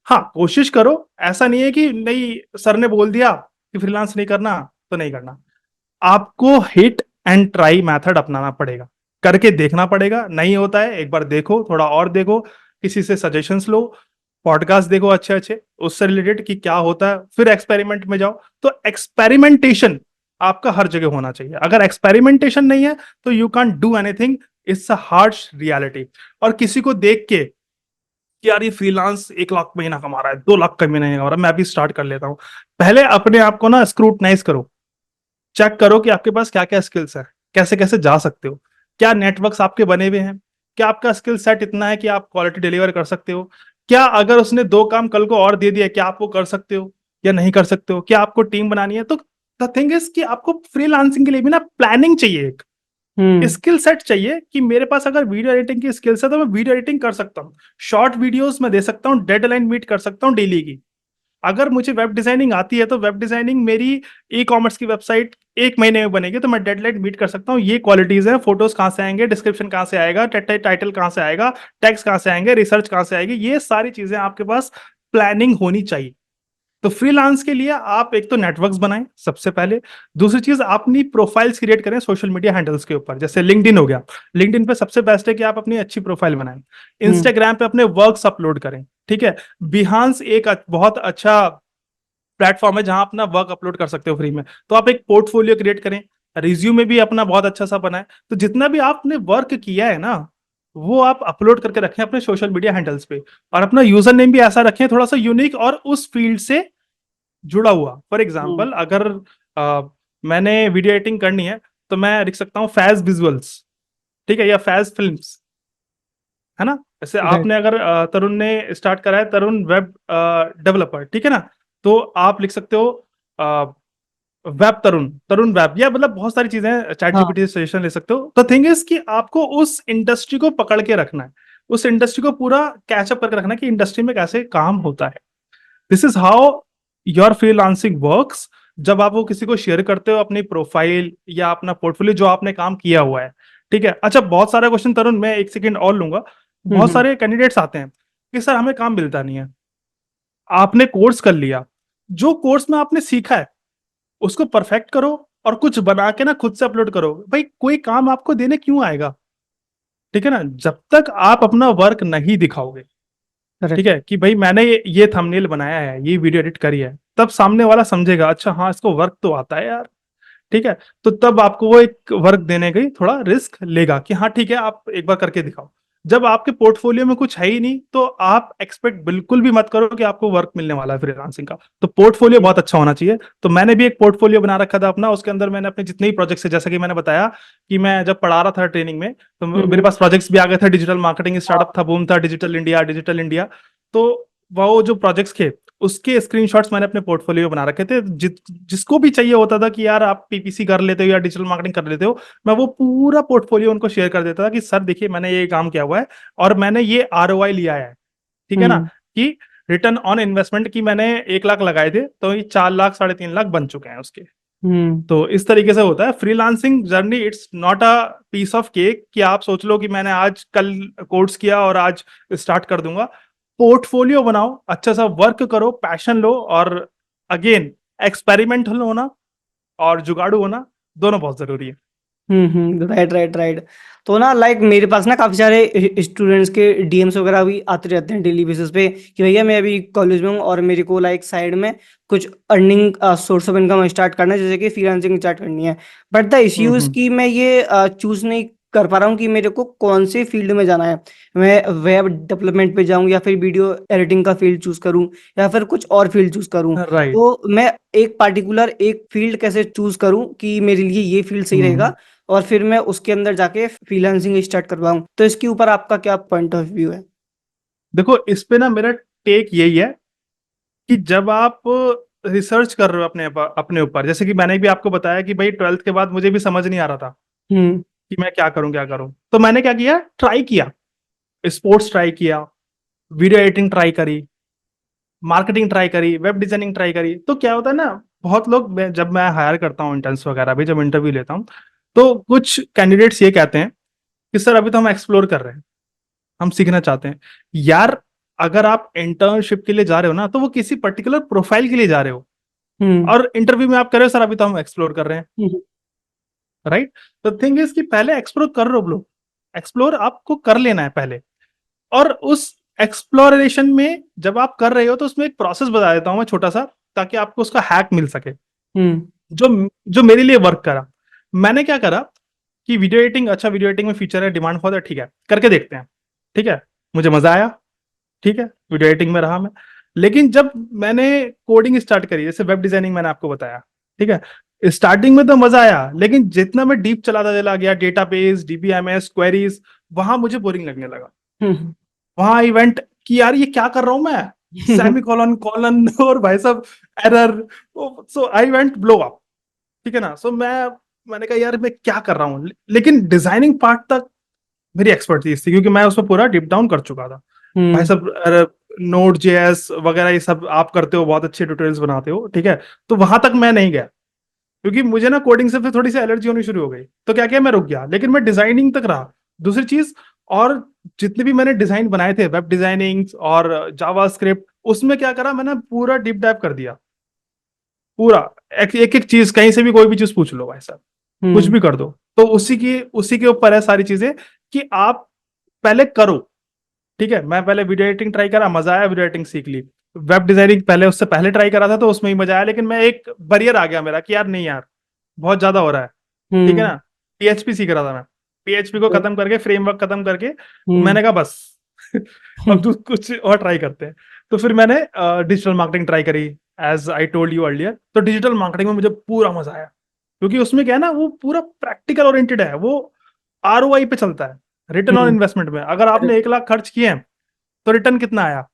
Speaker 2: हाँ, कोशिश करो, ऐसा नहीं है कि नहीं सर ने बोल दिया कि फ्रीलांस नहीं करना तो नहीं करना। आपको हिट एंड ट्राई मेथड अपनाना पड़ेगा, करके देखना पड़ेगा। नहीं होता है, एक बार देखो, थोड़ा और देखो, किसी से सजेशंस लो, पॉडकास्ट देखो अच्छे अच्छे उससे रिलेटेड कि क्या होता है, फिर एक्सपेरिमेंट में जाओ। तो एक्सपेरिमेंटेशन आपका हर जगह होना चाहिए। अगर एक्सपेरिमेंटेशन नहीं है तो you can do anything, it's a harsh reality. और किसी को देख के कि यार ये फ्रीलांस 1 लाख महीना कमा रहा है, 2 लाख का महीना कमा रहा है, मैं भी स्टार्ट कर लेता हूं, पहले अपने आप को ना स्क्रूटनाइज करो, चेक करो कि आपके पास क्या क्या स्किल्स है, कैसे कैसे जा सकते हो, क्या नेटवर्क्स आपके बने हुए हैं, क्या आपका स्किल सेट इतना है कि आप क्वालिटी डिलीवर कर सकते हो, क्या अगर उसने 2 काम कल को और दे दिया, क्या आप वो कर सकते हो या नहीं कर सकते हो, क्या आपको टीम बनानी है? तो द थिंग इज कि आपको फ्रीलांसिंग के लिए भी ना प्लानिंग चाहिए, एक
Speaker 1: हम्म।
Speaker 2: स्किल सेट चाहिए, कि मेरे पास अगर वीडियो एडिटिंग की स्किल्स है तो मैं वीडियो एडिटिंग कर सकता हूँ, शॉर्ट वीडियोस में दे सकता हूँ, डेडलाइन मीट कर सकता हूँ डेली की, अगर मुझे वेब डिजाइनिंग आती है तो वेब डिजाइनिंग मेरी ई कॉमर्स की वेबसाइट 1 महीने में बनेगी, तो मैं डेडलाइन मीट कर सकता हूँ। ये क्वालिटीज हैं, फोटोज कहाँ से आएंगे, डिस्क्रिप्शन कहाँ से आएगा, टाइटल कहाँ से आएगा, टैग्स कहाँ से आएंगे, रिसर्च कहाँ से आएगी, ये सारी चीजें आपके पास प्लानिंग होनी चाहिए। तो फ्रीलांस के लिए आप एक तो नेटवर्क्स बनाएं सबसे पहले। दूसरी चीज, आप अपनी प्रोफाइल्स क्रिएट करें सोशल मीडिया हैंडल्स के ऊपर, जैसे लिंक्डइन हो गया। लिंक्डइन पे सबसे बेस्ट है कि आप अपनी अच्छी प्रोफाइल बनाएं। इंस्टाग्राम पे अपने वर्क्स अपलोड करें, ठीक है। बिहांस एक बहुत अच्छा प्लेटफॉर्म है जहां अपना वर्क अपलोड कर सकते हो फ्री में। तो आप एक पोर्टफोलियो क्रिएट करें, रिज्यूमे भी अपना बहुत अच्छा सा बनाए। तो जितना भी आपने वर्क किया है ना, वो आप अपलोड करके रखें अपने सोशल मीडिया हैंडल्स पे। और अपना यूजर नेम भी ऐसा रखें थोड़ा सा यूनिक और उस फील्ड से जुड़ा हुआ। For
Speaker 1: hmm.
Speaker 2: एग्जाम्पल, अगर मैंने वीडियो एडिटिंग करनी है तो मैं लिख सकता हूँ फैज विजुअल्स, ठीक है, या फैज फिल्म्स, है ना। जैसे
Speaker 1: राइट।
Speaker 2: आपने अगर तरुण ने स्टार्ट करा है तरुण वेब डेवलपर, ठीक है ना, तो आप लिख सकते हो वेब तरुण, तरुण वेब, या मतलब बहुत सारी चीजें चैट
Speaker 1: हाँ।
Speaker 2: जीपीटी से सजेशन ले सकते हो। तो थिंग इज कि आपको उस इंडस्ट्री को पकड़ के रखना है, उस इंडस्ट्री को पूरा कैचअप करके रखना है कि इंडस्ट्री में कैसे काम होता है। This is how your freelancing works. जब आप वो किसी को शेयर करते हो अपनी प्रोफाइल या अपना पोर्टफोलियो जो आपने काम किया हुआ है, ठीक है। अच्छा, बहुत सारे क्वेश्चन तरुण, मैं 1 सेकंड और लूंगा। बहुत
Speaker 1: हम्म।
Speaker 2: सारे कैंडिडेट्स आते हैं कि सर हमें काम मिलता नहीं है। आपने कोर्स कर लिया, जो कोर्स में आपने सीखा है उसको परफेक्ट करो और कुछ बना के ना खुद से अपलोड करो। भाई कोई काम आपको देने क्यों आएगा, ठीक है ना, जब तक आप अपना वर्क नहीं दिखाओगे, ठीक
Speaker 1: करेक्ट।
Speaker 2: है, कि भाई मैंने ये थंबनेल बनाया है, ये वीडियो एडिट करी है, तब सामने वाला समझेगा अच्छा हाँ इसको वर्क तो आता है यार, ठीक है। तो तब आपको वो एक वर्क देने का ही थोड़ा रिस्क लेगा कि हाँ ठीक है आप एक बार करके दिखाओ। जब आपके पोर्टफोलियो में कुछ है ही नहीं तो आप एक्सपेक्ट बिल्कुल भी मत करो कि आपको वर्क मिलने वाला है फ्रीलांसिंग का। तो पोर्टफोलियो बहुत अच्छा होना चाहिए। तो मैंने भी एक पोर्टफोलियो बना रखा था अपना, उसके अंदर मैंने अपने जितने ही प्रोजेक्ट्स है, जैसा कि मैंने बताया कि मैं जब पढ़ा रहा था ट्रेनिंग में, तो मेरे
Speaker 1: हम्म।
Speaker 2: पास प्रोजेक्ट्स भी आ गए थे। डिजिटल मार्केटिंग
Speaker 1: हाँ।
Speaker 2: स्टार्टअप था, बूम था, डिजिटल इंडिया, डिजिटल इंडिया। तो वो जो प्रोजेक्ट्स थे उसके स्क्रीनशॉट्स मैंने अपने पोर्टफोलियो बना रखे थे। जिसको भी चाहिए होता था कि यार आप पीपीसी कर लेते हो या डिजिटल मार्केटिंग कर लेते हो, मैं वो पूरा पोर्टफोलियो उनको शेयर कर देता था कि सर देखिए मैंने ये काम किया हुआ है और मैंने ये आरओआई लिया है, ठीक है ना,
Speaker 1: हम्म।
Speaker 2: कि रिटर्न ऑन इन्वेस्टमेंट की मैंने 1 लाख लगाए थे तो ये 4 लाख 3.5 लाख बन चुके हैं उसके।
Speaker 1: हम्म।
Speaker 2: तो इस तरीके से होता है freelancing journey. It's not a piece of cake कि आप सोच लो कि मैंने आज कल कोर्स किया और आज स्टार्ट कर दूंगा। पोर्टफोलियो बनाओ, अच्छा सा वर्क करो, पैशन लो, और अगेन एक्सपेरिमेंटल होना और जुगाड़ू होना दोनों बहुत जरूरी है।
Speaker 1: Right, right, right. तो ना लाइक मेरे पास ना काफ़ी सारे स्टूडेंट्स के डीएम्स वगैरह भी आते रहते हैं डेली बेसिस पे कि भैया मैं अभी कॉलेज में हूँ और मेरे को लाइक साइड में कुछ earning source of income start करना है, जैसे कि फ्रीलांसिंग स्टार्ट करनी है। बट द इश्यू इज
Speaker 2: हम्म।
Speaker 1: कि मैं ये चूज नहीं कर पा रहा हूँ कि मेरे को कौन से फील्ड में जाना है। मैं वेब डेवलपमेंट पे जाऊँ या फिर वीडियो एडिटिंग का फील्ड चूज करूँ या फिर कुछ और फील्ड चूज करूँ।
Speaker 2: राइट।
Speaker 1: तो मैं एक पार्टिकुलर एक फील्ड कैसे चूज करूँ कि मेरे लिए ये फील्ड सही
Speaker 2: हम्म।
Speaker 1: रहेगा और फिर मैं उसके अंदर जाके फ्रीलांसिंग स्टार्ट करवाऊँ। तो इसके ऊपर आपका क्या पॉइंट ऑफ व्यू है?
Speaker 2: देखो इस पे ना मेरा टेक यही है कि जब आप रिसर्च कर रहे हो अपने ऊपर, जैसे कि मैंने भी आपको बताया कि भाई 12th के बाद मुझे भी समझ नहीं आ रहा था
Speaker 1: हम्म।
Speaker 2: कि मैं क्या करूं क्या करूं, तो मैंने क्या किया, ट्राई किया, स्पोर्ट्स ट्राई किया, वीडियो एडिटिंग ट्राई करी, मार्केटिंग ट्राई करी, वेब डिजाइनिंग ट्राई करी। तो क्या होता है ना, बहुत लोग जब मैं हायर करता हूँ इंटर्न्स वगैरह भी, जब इंटरव्यू लेता हूँ, तो कुछ कैंडिडेट्स ये कहते हैं कि सर अभी तो हम एक्सप्लोर कर रहे हैं, हम सीखना चाहते हैं। यार अगर आप इंटर्नशिप के लिए जा रहे हो ना, तो वो किसी पर्टिकुलर प्रोफाइल के लिए जा रहे हो,
Speaker 1: हम्म।
Speaker 2: और इंटरव्यू में आप कह रहे हो सर अभी तो हम एक्सप्लोर कर रहे हैं,
Speaker 1: हम्म।
Speaker 2: राइट। तो थिंग इज कि पहले एक्सप्लोर कर लो ब्रो, एक्सप्लोर आपको कर लेना है पहले। और उस एक्सप्लोरेशन में जब आप कर रहे हो तो उसमें एक प्रोसेस बता देता हूं मैं छोटा सा, ताकि आपको उसका हैक मिल सके,
Speaker 1: हम्म।
Speaker 2: जो जो मेरे लिए वर्क करा। मैंने क्या करा कि वीडियो एडिटिंग, अच्छा वीडियो एडिटिंग में फीचर है, डिमांड फॉर दैट, ठीक है करके देखते हैं, ठीक है, मुझे मजा आया, ठीक है, वीडियो एडिटिंग में रहा मैं। लेकिन जब मैंने कोडिंग स्टार्ट करी, जैसे वेब डिजाइनिंग मैंने आपको बताया, ठीक है, स्टार्टिंग में तो मजा आया, लेकिन जितना मैं डीप चलाता चला गया, डेटाबेस, डीबीएमएस, क्वेरीज, वहां मुझे बोरिंग लगने लगा।
Speaker 1: हम्म।
Speaker 2: वहां आई वेंट कि यार ये क्या कर रहा हूं मैं, सेमी कॉलन कॉलन और भाई साहब error. So I went blow up, ठीक है ना। मैंने कहा यार मैं क्या कर रहा हूँ, लेकिन डिजाइनिंग पार्ट तक मेरी एक्सपर्टीज थी क्योंकि मैं उसमें पूरा डीप डाउन कर चुका था। भाई
Speaker 1: हम्म।
Speaker 2: साहब नोड जेएस वगैरह ये सब आप करते हो, बहुत अच्छे ट्यूटोरियल्स बनाते हो, ठीक है। तो वहां तक मैं नहीं गया, क्योंकि मुझे ना कोडिंग से फिर थोड़ी सी एलर्जी होनी शुरू हो गई। तो क्या किया, मैं रुक गया, लेकिन मैं डिजाइनिंग तक रहा। दूसरी चीज, और जितने भी मैंने डिजाइन बनाए थे, वेब डिजाइनिंग और जावा स्क्रिप्ट, उसमें क्या करा मैंने, पूरा डीप डाइव कर दिया, पूरा एक एक चीज, कहीं से भी कोई भी चीज पूछ लो भाई साहब, कुछ
Speaker 1: हम्म।
Speaker 2: भी कर दो। तो उसी के ऊपर है सारी चीजें, कि आप पहले करो, ठीक है। मैं पहले वीडियो एडिटिंग ट्राई करा, मजा आया, वीडियो एडिटिंग सीख ली। वेब डिजाइनिंग पहले, उससे पहले ट्राई करा था, तो उसमें ही मजा आया, लेकिन मैं एक बैरियर आ गया मेरा कि यार नहीं यार, बहुत ज्यादा हो रहा है, ठीक है
Speaker 1: हम्म।
Speaker 2: ना। पीएचपी सीख रहा था मैं, पीएचपी को खत्म करके, फ्रेमवर्क खत्म करके,
Speaker 1: हम्म।
Speaker 2: मैंने कहा बस अब कुछ और ट्राई करते हैं। तो फिर मैंने डिजिटल मार्केटिंग ट्राई करी, as I told you earlier. तो डिजिटल मार्केटिंग में मुझे पूरा मजा आया, क्योंकि उसमें क्या है ना, वो पूरा प्रैक्टिकल ओरिएंटेड है, वो आरओआई पे चलता है, रिटर्न ऑन
Speaker 1: हम्म।
Speaker 2: इन्वेस्टमेंट में। अगर आपने 1 लाख खर्च किए हैं, तो रिटर्न कितना आया,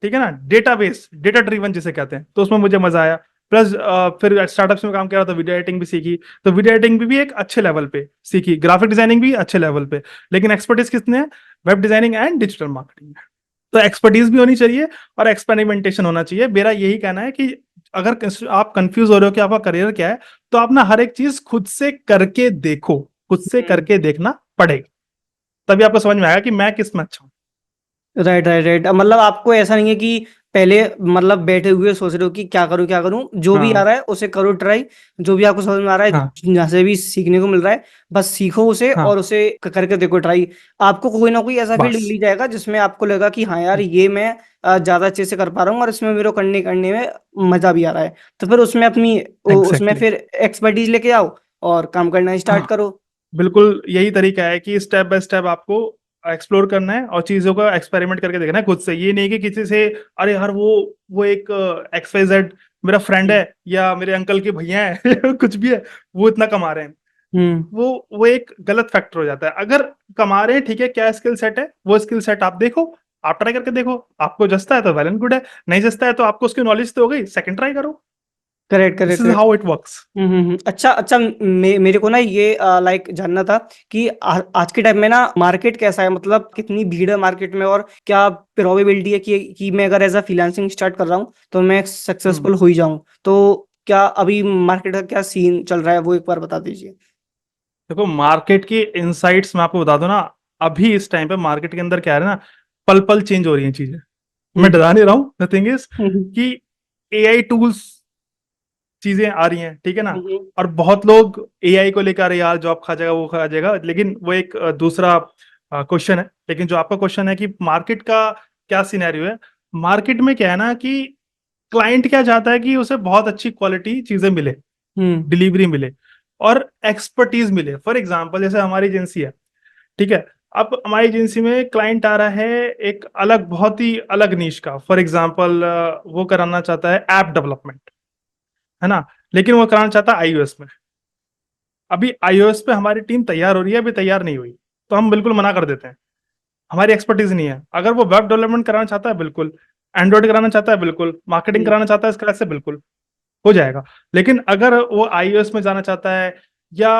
Speaker 2: ठीक है ना। डेटाबेस, डेटा ड्रिवन जिसे कहते हैं, तो उसमें मुझे मजा आया। प्लस फिर स्टार्टअप्स में काम किया, तो वीडियो एडिटिंग भी सीखी। तो वीडियो एडिटिंग भी एक अच्छे लेवल पे सीखी, ग्राफिक डिजाइनिंग भी अच्छे लेवल पे। लेकिन एक्सपर्टीज किसने है, web designing and digital marketing में। तो एक्सपर्टीज भी होनी चाहिए, और एक्सपेरिमेंटेशन होना चाहिए। मेरा यही कहना है कि अगर आप कंफ्यूज हो रहे हो कि आपका करियर क्या है, तो आप ना हर एक चीज खुद से करके देखो, खुद से
Speaker 1: हम्म।
Speaker 2: करके देखना पड़ेगा, तभी आपको समझ में आएगा कि मैं किस में अच्छा हूँ।
Speaker 1: Right, right, right. मतलब आपको ऐसा नहीं है कि पहले मतलब बैठे हुए सोच रहे हो कि क्या करूं क्या करूं, जो भी आ
Speaker 2: हाँ
Speaker 1: रहा है उसे करो ट्राई। जो भी आपको समझ में आ रहा है,
Speaker 2: हाँ
Speaker 1: जहाँ से भी सीखने को मिल रहा है, बस सीखो उसे
Speaker 2: हाँ,
Speaker 1: और उसे करके देखो ट्राई। आपको कोई ना कोई ऐसा फील्ड मिल
Speaker 2: बस
Speaker 1: ही जाएगा जिसमें आपको लगा कि हाँ यार, ये मैं ज्यादा अच्छे से कर पा रहा हूँ और इसमें मेरे को करने करने में मजा भी आ रहा है। तो फिर उसमें अपनी उसमें
Speaker 2: एग्जैक्टली।
Speaker 1: फिर एक्सपर्टीज लेके आओ और काम करना स्टार्ट
Speaker 2: हाँ,
Speaker 1: करो।
Speaker 2: बिल्कुल यही तरीका है कि स्टेप बाय स्टेप आपको एक्सप्लोर करना है, और चीजों का एक्सपेरिमेंट करके देखना है खुद से। ये नहीं कि किसी से, अरे यार वो एक XYZ मेरा फ्रेंड
Speaker 1: हम्म।
Speaker 2: है, या मेरे अंकल के भैया है या कुछ भी है, वो इतना कमा रहे हैं,
Speaker 1: हम्म।
Speaker 2: वो एक गलत फैक्टर हो जाता है। अगर कमा रहे हैं, ठीक है, क्या स्किल सेट है, वो स्किल सेट आप देखो, आप ट्राई करके देखो, आपको जसता है तो वेल एंड गुड है, नहीं जसता है तो आपको उसकी नॉलेज तो हो गई, सेकंड ट्राई करो।
Speaker 1: Correct,
Speaker 2: this
Speaker 1: correct,
Speaker 2: is
Speaker 1: correct.
Speaker 2: How it works.
Speaker 1: अच्छा, अच्छा। मेरे को ना ये लाइक जानना था कि आज के टाइम में ना मार्केट कैसा है, मतलब कितनी भीड़ है मार्केट में, और क्या प्रोबेबिलिटी है कि मैं अगर एज अ फ्रीलांसिंग स्टार्ट कर रहा हूँ तो मैं सक्सेसफुल हो ही जाऊं। तो क्या अभी मार्केट का क्या सीन चल रहा है, वो एक बार बता दीजिए।
Speaker 2: देखो, मार्केट की इनसाइट्स मैं आपको बता दूं ना, अभी इस टाइम पे मार्केट के अंदर क्या है ना, पल पल चेंज हो रही हैं चीजें। मैं
Speaker 1: हम्म।
Speaker 2: डरा नहीं रहा हूँ, द थिंग इज
Speaker 1: हम्म।
Speaker 2: कि एआई टूल्स चीजें आ रही हैं, ठीक है ना।
Speaker 1: हम्म।
Speaker 2: और बहुत लोग एआई को लेकर, अरे यार जॉब खा जाएगा, वो खा जाएगा, लेकिन वो एक दूसरा क्वेश्चन है। लेकिन जो आपका क्वेश्चन है कि मार्केट का क्या सिनेरियो है, मार्केट में क्या है ना कि क्लाइंट क्या चाहता है कि उसे बहुत अच्छी क्वालिटी चीजें मिले,
Speaker 1: हम्म।
Speaker 2: डिलीवरी मिले, और एक्सपर्टीज मिले। फॉर एग्जाम्पल, जैसे हमारी एजेंसी है, ठीक है। अब हमारी एजेंसी में क्लाइंट आ रहा है एक अलग, बहुत ही अलग नीश का। फॉर एग्जाम्पल, वो कराना चाहता है ऐप डेवलपमेंट, है ना, लेकिन वो कराना चाहता है आईओएस में। अभी आईओएस पे हमारी टीम तैयार हो रही है, अभी तैयार नहीं हुई, तो हम बिल्कुल मना कर देते हैं, हमारी एक्सपर्टीज नहीं है। अगर वो वेब डेवलपमेंट कराना चाहता है, बिल्कुल। एंड्रॉइड कराना चाहता है, बिल्कुल। मार्केटिंग कराना चाहता है इस क्लास से, बिल्कुल हो जाएगा। लेकिन अगर वो आईओएस में जाना चाहता है, या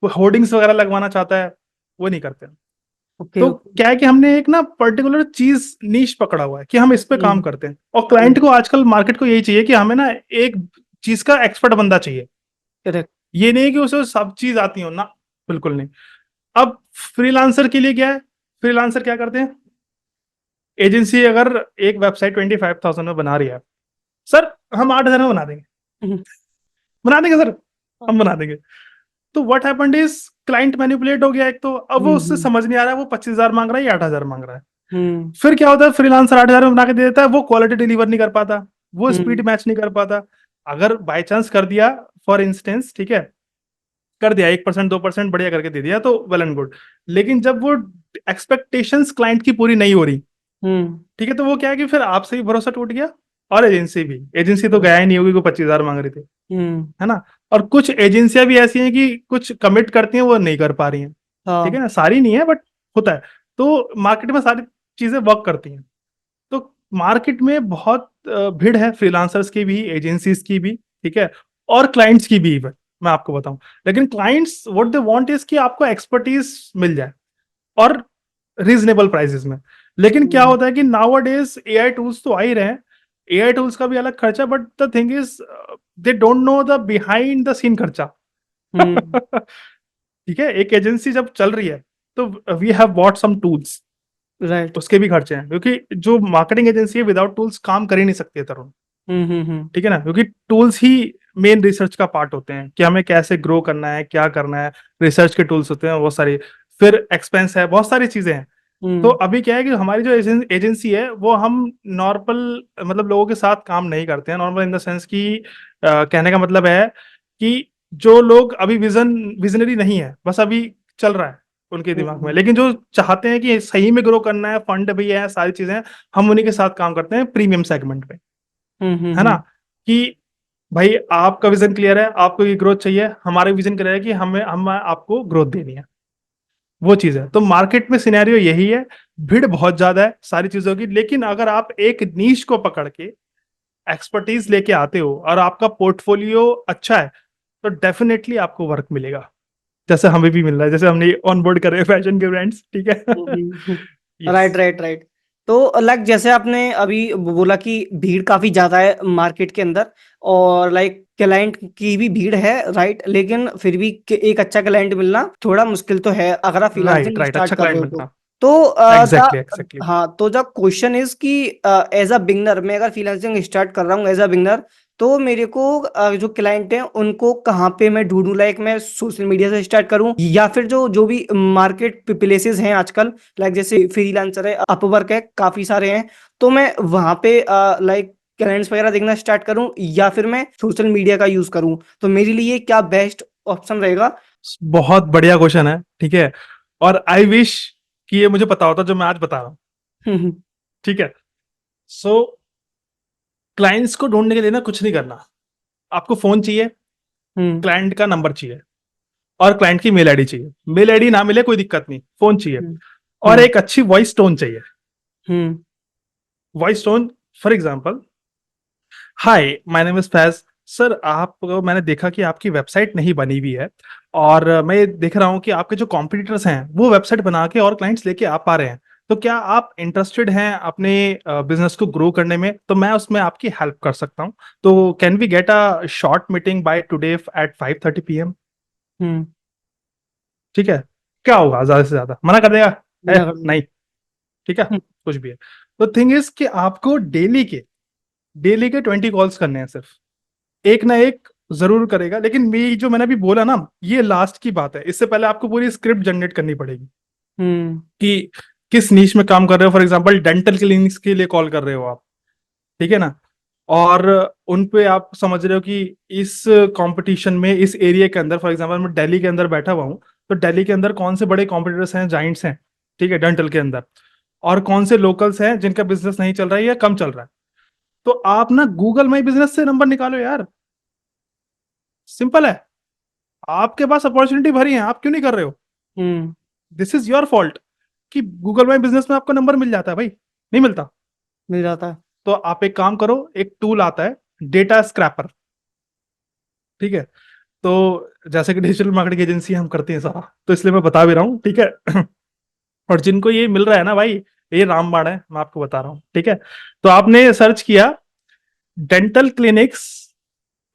Speaker 2: होर्डिंग्स वगैरह लगवाना चाहता है, वो नहीं करते।
Speaker 1: ओके,
Speaker 2: तो
Speaker 1: ओके।
Speaker 2: क्या है कि हमने एक ना पर्टिकुलर चीज नीश पकड़ा हुआ है कि हम इस पे काम
Speaker 1: हम्म।
Speaker 2: करते हैं, और क्लाइंट को आजकल, मार्केट को यही चाहिए कि हमें ना एक चीज का एक्सपर्ट बंदा चाहिए।
Speaker 1: करेक्ट।
Speaker 2: ये नहीं कि उसे सब चीज आती हो ना, बिल्कुल नहीं। अब फ्रीलांसर के लिए क्या है, फ्रीलांसर क्या करते हैं, एजेंसी अगर एक वेबसाइट 25,000 में बना रही है, सर हम 8,000 में बना देंगे, बना देंगे सर, हम बना देंगे। तो what happened is, client manipulate हो गया एक, तो अब वो उससे
Speaker 1: हम्म।
Speaker 2: समझ नहीं आ रहा है, वो 25,000 मांग रहा है या 8,000 मांग रहा है।
Speaker 1: हम्म।
Speaker 2: फिर क्या होता है, फ्रीलांसर 8,000 में बना के दे देता है, वो क्वालिटी डिलीवर नहीं कर पाता, वो
Speaker 1: हम्म।
Speaker 2: स्पीड मैच नहीं कर पाता। अगर बाई चांस कर दिया, फॉर इंस्टेंस, ठीक है, कर दिया 1%, 2% बढ़िया करके दे दिया, तो वेल एंड गुड। लेकिन जब वो एक्सपेक्टेशंस क्लाइंट की पूरी नहीं हो रही,
Speaker 1: हम्म।
Speaker 2: ठीक है, तो वो क्या है कि फिर आपसे भी भरोसा टूट गया, और एजेंसी भी, एजेंसी तो गया ही नहीं होगी, को 25,000 मांग रही थी,
Speaker 1: हम्म।
Speaker 2: है ना। और कुछ एजेंसियां भी ऐसी हैं कि कुछ कमिट करती हैं, वो नहीं कर पा रही हैं, ठीक है
Speaker 1: हाँ।
Speaker 2: ना, सारी नहीं है बट होता है। तो मार्केट में सारी चीजें वर्क करती हैं। तो मार्केट में बहुत भीड़ है, फ्रीलांसर्स की भी, एजेंसीज की भी, ठीक है, और क्लाइंट्स की भी even, मैं आपको बताऊं। लेकिन clients what they want is कि आपको एक्सपर्टीज मिल जाए, और रीजनेबल प्राइसेस में। लेकिन क्या होता है कि नाउ डेज एआई टूल्स तो आ ही रहे हैं, एआई टूल्स का भी अलग खर्चा, but the thing is they don't know the behind the scene खर्चा।
Speaker 1: हम्म।
Speaker 2: ठीक है, एक एजेंसी जब चल रही है तो we have bought some tools,
Speaker 1: right.
Speaker 2: उसके भी खर्चे हैं, क्योंकि जो मार्केटिंग एजेंसी है विदाउट टूल्स काम कर ही नहीं सकती है तरुण।
Speaker 1: हम्म।
Speaker 2: ठीक है ना, क्योंकि टूल्स ही मेन रिसर्च का पार्ट होते हैं कि हमें कैसे ग्रो करना है, क्या करना है, रिसर्च के टूल्स होते हैं बहुत सारी, फिर एक्सपेंस है, बहुत सारी चीजें हैं। तो
Speaker 1: हम्म।
Speaker 2: अभी क्या है कि हमारी जो एजेंसी है वो हम नॉर्मल मतलब लोगों के साथ काम नहीं करते हैं, नॉर्मल इन द सेंस कि कहने का मतलब है कि जो लोग अभी विजनरी नहीं है, बस अभी चल रहा है उनके दिमाग में,
Speaker 1: हम्म।
Speaker 2: लेकिन जो चाहते हैं कि सही में ग्रो करना है, फंड भी है, सारी चीजें हैं, हम उन्हीं के साथ काम करते हैं प्रीमियम सेगमेंट पे, है ना।
Speaker 1: हम्म।
Speaker 2: कि भाई आपका विजन क्लियर है, आपको ये ग्रोथ चाहिए, हमारा विजन क्लियर है कि हमें हम आपको ग्रोथ देनी है, वो चीज है। तो मार्केट में सिनेरियो यही है, भीड़ बहुत ज्यादा है सारी चीजों की, लेकिन अगर आप एक नीश को पकड़ के एक्सपर्टीज लेके आते हो और आपका पोर्टफोलियो अच्छा है, तो डेफिनेटली आपको वर्क मिलेगा, जैसे हमें भी मिल रहा है, जैसे हमने ऑन बोर्ड करे फैशन के ब्रांड्स। ठीक है।
Speaker 1: Right
Speaker 2: yes.
Speaker 1: Right right. तो लाइक जैसे आपने अभी बोला कि भीड़ काफी ज्यादा है मार्केट के अंदर, और लाइक क्लाइंट की भी भीड़ है, राइट, लेकिन फिर भी एक अच्छा क्लाइंट मिलना थोड़ा मुश्किल तो है अगर आप
Speaker 2: राइट
Speaker 1: फ्रीलांसिंग
Speaker 2: राइट,
Speaker 1: स्टार्ट
Speaker 2: अच्छा
Speaker 1: कर रहे
Speaker 2: क्लाइंट
Speaker 1: हो तो।
Speaker 2: मिलना।
Speaker 1: तो
Speaker 2: एग्जैक्टली एग्जैक्टली।
Speaker 1: हाँ, तो द क्वेश्चन इज कि एज अ बिगनर मैं अगर फ्रीलांसिंग स्टार्ट कर रहा हूँ एज अ बिगनर, तो मेरे को जो क्लाइंट हैं उनको कहाँ पे मैं ढूंढूं? लाइक मैं सोशल मीडिया से स्टार्ट करूं, या फिर जो जो भी मार्केट प्लेसेस हैं आजकल, लाइक जैसे फ्रीलांसर है, अपवर्क है, काफी सारे हैं, तो मैं वहां पे लाइक क्लाइंट्स वगैरह देखना स्टार्ट करूं, या फिर मैं सोशल मीडिया का यूज करूं? तो मेरे लिए क्या बेस्ट ऑप्शन रहेगा?
Speaker 2: बहुत बढ़िया क्वेश्चन है, ठीक है, और आई विश कि ये मुझे पता होता जो मैं आज बता रहा हूँ।
Speaker 1: हम्म।
Speaker 2: ठीक है। सो क्लाइंट्स को ढूंढने के लिए ना कुछ नहीं करना, आपको फोन चाहिए,
Speaker 1: हम्म।
Speaker 2: क्लाइंट का नंबर चाहिए, और क्लाइंट की मेल आईडी चाहिए। मेल आईडी ना मिले कोई दिक्कत नहीं, फोन चाहिए,
Speaker 1: हम्म।
Speaker 2: और
Speaker 1: हम्म।
Speaker 2: एक अच्छी वॉइस टोन चाहिए।
Speaker 1: Hmm.
Speaker 2: Voice tone, for example, hi my name is Faiz sir, आप मैंने देखा कि आपकी वेबसाइट नहीं बनी हुई है, और मैं ये देख रहा हूँ कि आपके जो कॉम्पिटिटर्स हैं वो वेबसाइट बना के और क्लाइंट्स लेके आ पा रहे हैं, तो क्या आप इंटरेस्टेड हैं अपने बिजनेस को ग्रो करने में? तो मैं उसमें आपकी हेल्प कर सकता हूँ। तो can we get a short meeting by today at 5:30 PM?
Speaker 1: हम्म।
Speaker 2: ठीक है। क्या होगा, ज्यादा से ज्यादा मना कर देगा?
Speaker 1: मना कर दूंगा।
Speaker 2: नहीं। ठीक है,
Speaker 1: हम्म।
Speaker 2: कुछ भी है। तो थिंग इज कि आपको डेली के 20 कॉल्स करने हैं सिर्फ, एक ना एक जरूर करेगा। लेकिन ये जो मैंने अभी बोला ना, ये लास्ट की बात है, इससे पहले आपको पूरी स्क्रिप्ट जनरेट करनी पड़ेगी
Speaker 1: हम्म।
Speaker 2: कि किस नीश में काम कर रहे हो। फॉर एग्जांपल डेंटल क्लिनिक्स के लिए कॉल कर रहे हो आप, ठीक है ना, और उन पे आप समझ रहे हो कि इस कंपटीशन में इस एरिया के अंदर, फॉर एग्जांपल मैं दिल्ली के अंदर बैठा हुआ हूँ, तो दिल्ली के अंदर कौन से बड़े कॉम्पिटिटर्स हैं, जाइंट्स हैं, ठीक है, डेंटल के अंदर, और कौन से लोकल्स हैं जिनका बिजनेस नहीं चल रहा है या कम चल रहा है। तो आप ना गूगल माई बिजनेस से नंबर निकालो यार, सिंपल है। आपके पास अपॉर्चुनिटी भरी है, आप क्यों नहीं कर रहे हो?
Speaker 1: हम्म।
Speaker 2: दिस इज योर फॉल्ट कि गूगल माई बिजनेस में आपको नंबर मिल जाता है भाई, नहीं मिलता।
Speaker 1: मिल जाता है।
Speaker 2: तो आप एक काम करो, एक टूल आता है डेटा स्क्रैपर, ठीक है। तो जैसे कि डिजिटल मार्केटिंग एजेंसी हम करते हैं सारा, तो इसलिए मैं बता भी रहा हूँ, ठीक है। और जिनको ये मिल रहा है ना भाई, ये रामबाण है, मैं आपको बता रहा हूँ, ठीक है। तो आपने सर्च किया dental clinics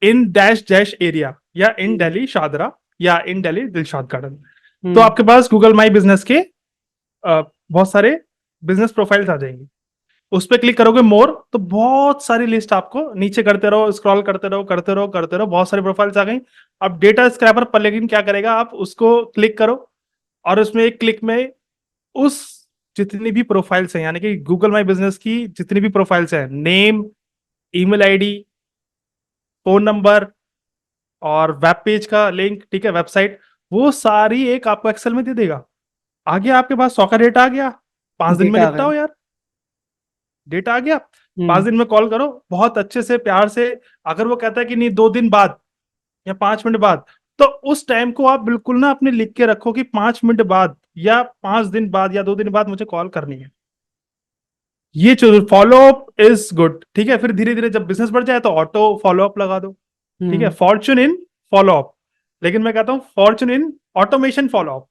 Speaker 2: in dash dash area, या इन
Speaker 1: हम्म।
Speaker 2: दिल्ली शादरा, या इन दिल्ली दिलशाद गार्डन, तो
Speaker 1: हम्म।
Speaker 2: आपके पास गूगल माई बिजनेस के बहुत सारे बिजनेस प्रोफाइल्स आ जाएंगी। उस पर क्लिक करोगे मोर, तो बहुत सारी लिस्ट आपको नीचे करते रहो, स्क्रॉल करते रहो करते रहो करते रहो, बहुत सारी प्रोफाइल्स आ गई। अब डेटा स्क्रैपर पर लेकिन क्या करेगा, आप उसको क्लिक करो, और उसमें एक क्लिक में उस जितनी भी प्रोफाइल्स हैं, यानी कि गूगल माई बिजनेस की जितनी भी प्रोफाइल्स हैं, name, email ID, phone number, और वेब पेज का लिंक, ठीक है, वेबसाइट, वो सारी एक आपको एक्सेल में दे देगा। आ गया आपके पास 100 का डेटा आ गया, 5 दिन में
Speaker 1: डेटा आ गया।
Speaker 2: निपटाओ यार, डेटा आ गया। पांच
Speaker 1: हम्म।
Speaker 2: दिन में कॉल करो बहुत अच्छे से, प्यार से। अगर वो कहता है कि नहीं 2 दिन बाद या 5 मिनट बाद, तो उस टाइम को आप बिल्कुल ना अपने लिख के रखो कि 5 मिनट बाद या 5 दिन बाद या 2 दिन बाद मुझे कॉल करनी है। ये फॉलो अप इज गुड, ठीक है। फिर धीरे धीरे जब बिजनेस बढ़ जाए तो ऑटो फॉलो अप लगा दो, ठीक है,
Speaker 1: hmm.
Speaker 2: Fortune in follow up. लेकिन मैं कहता हूं fortune in automation follow up,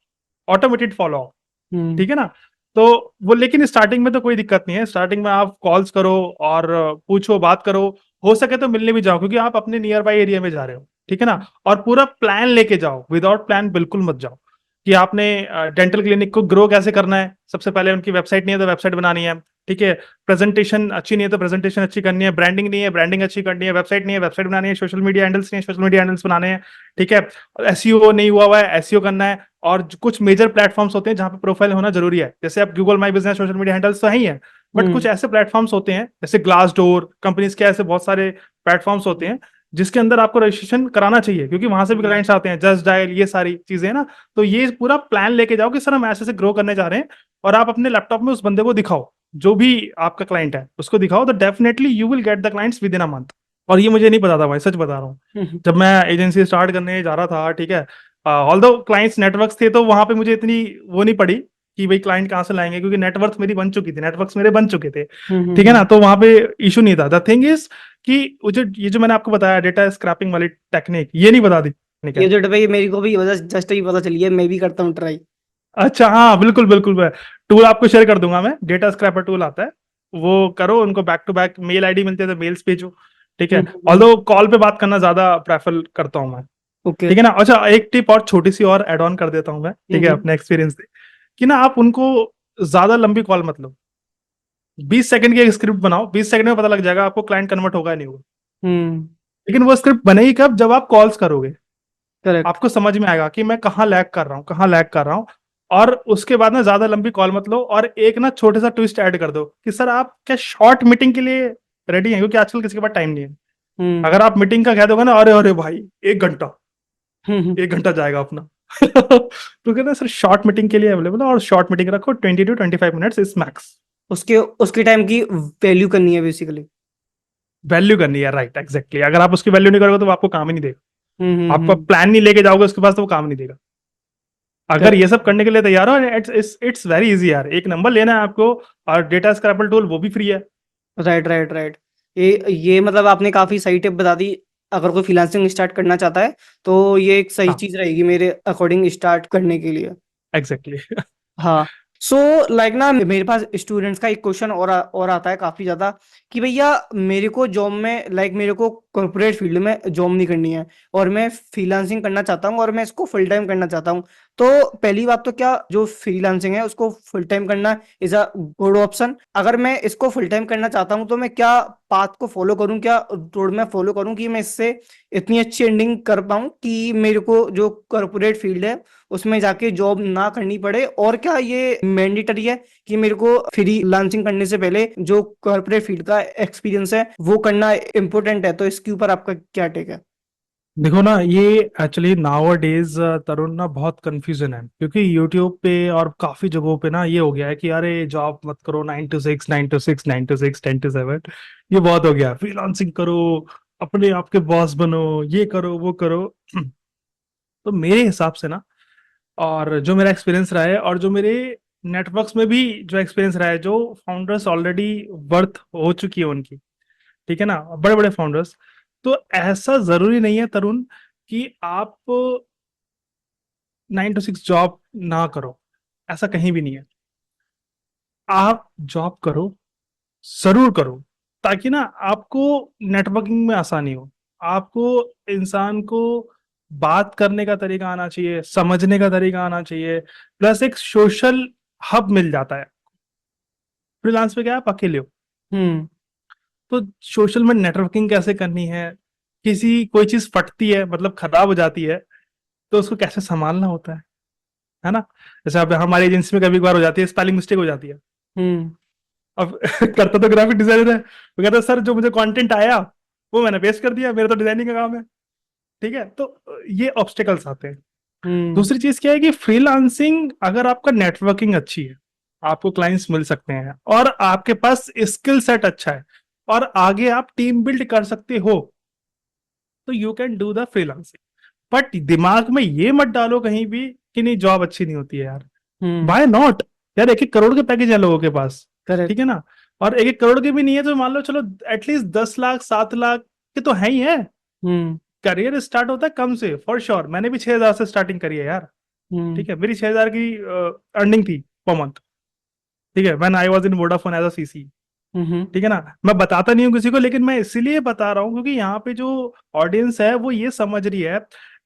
Speaker 2: automated follow up,
Speaker 1: hmm.
Speaker 2: ठीक है ना। तो वो, लेकिन स्टार्टिंग में तो कोई दिक्कत नहीं है, स्टार्टिंग में आप कॉल्स करो और पूछो, बात करो, हो सके तो मिलने भी जाओ, क्योंकि आप अपने नियर बाई एरिया में जा रहे हो, ठीक है ना। और पूरा प्लान लेके जाओ, विदाउट प्लान बिल्कुल मत जाओ। कि आपने डेंटल क्लिनिक को ग्रो कैसे करना है, सबसे पहले उनकी वेबसाइट नहीं है तो वेबसाइट बनानी है, ठीक है। प्रेजेंटेशन अच्छी नहीं है तो प्रेजेंटेशन अच्छी करनी है, ब्रांडिंग नहीं है, ब्रांडिंग अच्छी करनी है, वेबसाइट नहीं है, वेबसाइट बनानी है, सोशल मीडिया हैंडल्स नहीं है, सोशल मीडिया हैंडल्स बनाने हैं, ठीक है। एसईओ नहीं हुआ है, एसईओ करना है। और कुछ मेजर प्लेटफॉर्म्स होते हैं जहां पे प्रोफाइल होना जरूरी है, जैसे आप Google my business, social media handles तो है ही है, बट कुछ ऐसे प्लेटफॉर्म्स होते हैं जैसे ग्लास डोर कंपनीज के, ऐसे बहुत सारे प्लेटफॉर्म्स होते हैं जिसके अंदर आपको रजिस्ट्रेशन कराना चाहिए, क्योंकि वहां से भी क्लाइंट्स आते हैं, जस्ट डायल, ये सारी चीजें है ना। तो ये पूरा प्लान लेके जाओ कि सर हम ऐसे से ग्रो करने जा रहे हैं, और आप अपने लैपटॉप में उस बंदे को दिखाओ, जो भी आपका क्लाइंट है उसको दिखाओ, तो definitely you will get the clients with in a month. और ये मुझे नहीं पता था भाई, सच बता रहा हूँ। जब मैं एजेंसी स्टार्ट करने जा रहा था, ठीक है, ऑल्दो क्लाइंट्स नेटवर्क्स थे, तो वहां पे मुझे इतनी वो नहीं पड़ी कि भाई क्लाइंट कहाँ से लाएंगे, क्योंकि नेटवर्क मेरी बन चुकी थी, नेटवर्क्स मेरे बन चुके थे, ठीक है ना। तो वहां पे इशू नहीं था। द थिंग इज कि वो जो ये जो मैंने आपको बताया डेटा स्क्रैपिंग वाली टेक्निक, ये नहीं बता दी ठीक
Speaker 1: ये
Speaker 2: है।
Speaker 1: जो भाई मेरे को भी जस्ट ही पता चली है, मैं भी करता हूँ ट्राई।
Speaker 2: अच्छा, हाँ बिल्कुल बिल्कुल, मैं टूल आपको शेयर कर दूंगा, मैं डेटा स्क्रैपर टूल आता है, वो करो, उनको back to back mail ID मिलते हैं तो मेल्स भेजो, ठीक है। ऑल्दो कॉल पे बात करना ज्यादा प्रेफर करता हूँ मैं,
Speaker 1: ओके।
Speaker 2: ठीक है ना। अच्छा, एक टिप और छोटी सी और ऐड ऑन कर देता हूँ मैं, ठीक है, अपने एक्सपीरियंस से, कि ना आप उनको ज्यादा लंबी कॉल मत लो। 20 सेकंड की एक स्क्रिप्ट बनाओ, 20 सेकंड में पता लग जाएगा आपको क्लाइंट कन्वर्ट होगा या नहीं होगा।
Speaker 1: हम्म।
Speaker 2: लेकिन वो स्क्रिप्ट बनेगी कब, जब आप कॉल्स करोगे,
Speaker 1: करेक्ट।
Speaker 2: आपको समझ में आएगा कि मैं कहाँ लैग कर रहा हूँ, कहाँ लैग कर रहा हूँ। और उसके बाद ना ज्यादा लंबी कॉल मत लो, और एक ना छोटे सा ट्विस्ट ऐड कर दो कि सर आप क्या शॉर्ट मीटिंग के लिए रेडी हैं, क्योंकि आजकल किसी के पास टाइम नहीं है।
Speaker 1: हम्म।
Speaker 2: अगर आप मीटिंग का कह दोगे ना, अरे अरे भाई 1 घंटा,
Speaker 1: हम्म।
Speaker 2: 1 घंटा जाएगा अपना। तो कहते हैं सर शॉर्ट मीटिंग के लिए अवेलेबल है, और शॉर्ट मीटिंग रखो 20 to 25 मिनट्स इज मैक्स।
Speaker 1: उसके उसके टाइम की वैल्यू करनी है बेसिकली।
Speaker 2: वैल्यू करनी है, राइट, एग्जैक्टली। अगर आप उसकी वैल्यू नहीं करोगे तो वो आपको काम ही नहीं देगा, आपका
Speaker 1: हम्म।
Speaker 2: प्लान नहीं लेके जाओगे उसके पास तो वो काम नहीं देगा। अगर ये
Speaker 1: करेक्ट।
Speaker 2: सब करने के लिए तैयार हो, इट्स वेरी इजी यार, एक नंबर लेना है आपको, और डेटा स्क्रैपल टूल वो भी फ्री है।
Speaker 1: Right right right. ये मतलब आपने काफी सही टिप बता दी। अगर कोई फ्रीलांसिंग स्टार्ट करना चाहता है तो ये एक सही
Speaker 2: हाँ,
Speaker 1: चीज रहेगी मेरे अकॉर्डिंग स्टार्ट करने के लिए।
Speaker 2: एग्जैक्टली।
Speaker 1: हाँ। सो लाइक ना मेरे पास स्टूडेंट्स का एक क्वेश्चन और आता है काफी ज्यादा, कि भैया मेरे को जॉब में मेरे को कॉर्पोरेट फील्ड में जॉब नहीं करनी है, और मैं फ्रीलांसिंग करना चाहता हूँ, और मैं इसको फुल टाइम करना चाहता हूँ। तो पहली बात तो क्या जो फ्रीलांसिंग है उसको फुल टाइम करना इज अ गुड ऑप्शन? अगर मैं इसको फुल टाइम करना चाहता हूँ तो मैं क्या पाथ को फॉलो करूँ, क्या रोड मैप फॉलो करूँ कि मैं इससे इतनी अच्छी एंडिंग कर पाऊँ कि मेरे को जो कॉर्पोरेट फील्ड है उसमें जाके जॉब ना करनी पड़े? और क्या ये मैंडेटरी है कि मेरे को फ्रीलांसिंग करने से पहले जो कॉर्पोरेट फील्ड का एक्सपीरियंस है वो करना इम्पोर्टेंट है? तो इसके ऊपर आपका क्या टेक है?
Speaker 2: देखो ना, ये एक्चुअली नाउ डेज तरुण ना बहुत कंफ्यूजन है, क्योंकि यूट्यूब पे और काफी जगहों पे ना ये हो गया है कि अरे जॉब मत करो, 9 to 6, 9 to 6, 9 to 6, 10 to 7, ये बहुत हो गया, फ्रीलांसिंग करो, अपने आप के बॉस बनो, ये करो वो करो। तो मेरे हिसाब से ना, और जो मेरा एक्सपीरियंस रहा है, और जो मेरे नेटवर्क्स में भी जो एक्सपीरियंस रहा है, जो फाउंडर्स ऑलरेडी वर्थ हो चुकी है उनकी, ठीक है ना, बड़े बड़े फाउंडर्स, तो ऐसा जरूरी नहीं है तरुण कि आप 9 to 6 जॉब ना करो, ऐसा कहीं भी नहीं है। आप जॉब करो, जरूर करो, ताकि ना आपको नेटवर्किंग में आसानी हो, आपको इंसान को बात करने का तरीका आना चाहिए, समझने का तरीका आना चाहिए, प्लस एक सोशल हब मिल जाता है। फ्रीलांस पे क्या है, आप अकेले हो,
Speaker 1: हम्म।
Speaker 2: तो सोशल में नेटवर्किंग कैसे करनी है, किसी कोई चीज फटती है, मतलब खराब हो जाती है, तो उसको कैसे संभालना होता है ना। जैसे अब हमारी एजेंसी में कभी कभार हो जाती है, स्पेलिंग मिस्टेक हो जाती है।
Speaker 1: हम्म।
Speaker 2: अब करता तो ग्राफिक डिजाइनर है, वो कहता है सर जो मुझे कंटेंट आया वो मैंने पेस्ट कर दिया, मेरा तो डिजाइनिंग का काम है, ठीक है। तो ये ऑब्स्टिकल्स आते हैं।
Speaker 1: हम्म।
Speaker 2: दूसरी चीज क्या है कि फ्रीलांसिंग, अगर आपका नेटवर्किंग अच्छी है, आपको क्लाइंट्स मिल सकते हैं, और आपके पास स्किल सेट अच्छा है, और आगे आप टीम बिल्ड कर सकते हो, तो you can do the freelancing. But दिमाग में ये मत डालो कहीं भी कि नहीं जॉब अच्छी नहीं होती है यार।
Speaker 1: हम्म।
Speaker 2: बाय नॉट, यार 1-1 करोड़ के पैकेज है लोगों के पास, ठीक
Speaker 1: करेक्ट।
Speaker 2: है ना। और 1-1 करोड़ के भी नहीं है तो मान लो चलो एटलीस्ट 10 लाख 7 लाख के तो है ही है।
Speaker 1: हम्म।
Speaker 2: करियर स्टार्ट होता है कम से, फॉर श्योर, मैंने भी 6,000 से स्टार्टिंग करी है यार,
Speaker 1: हम्म।
Speaker 2: ठीक है, मेरी 6,000 की अर्निंग थी पर मंथ, ठीक है, when I was in Vodafone as a CC.
Speaker 1: Hmm.
Speaker 2: ठीक है ना, मैं बताता नहीं हूँ किसी को, लेकिन मैं इसीलिए बता रहा हूँ क्योंकि यहाँ पे जो ऑडियंस है वो ये समझ रही है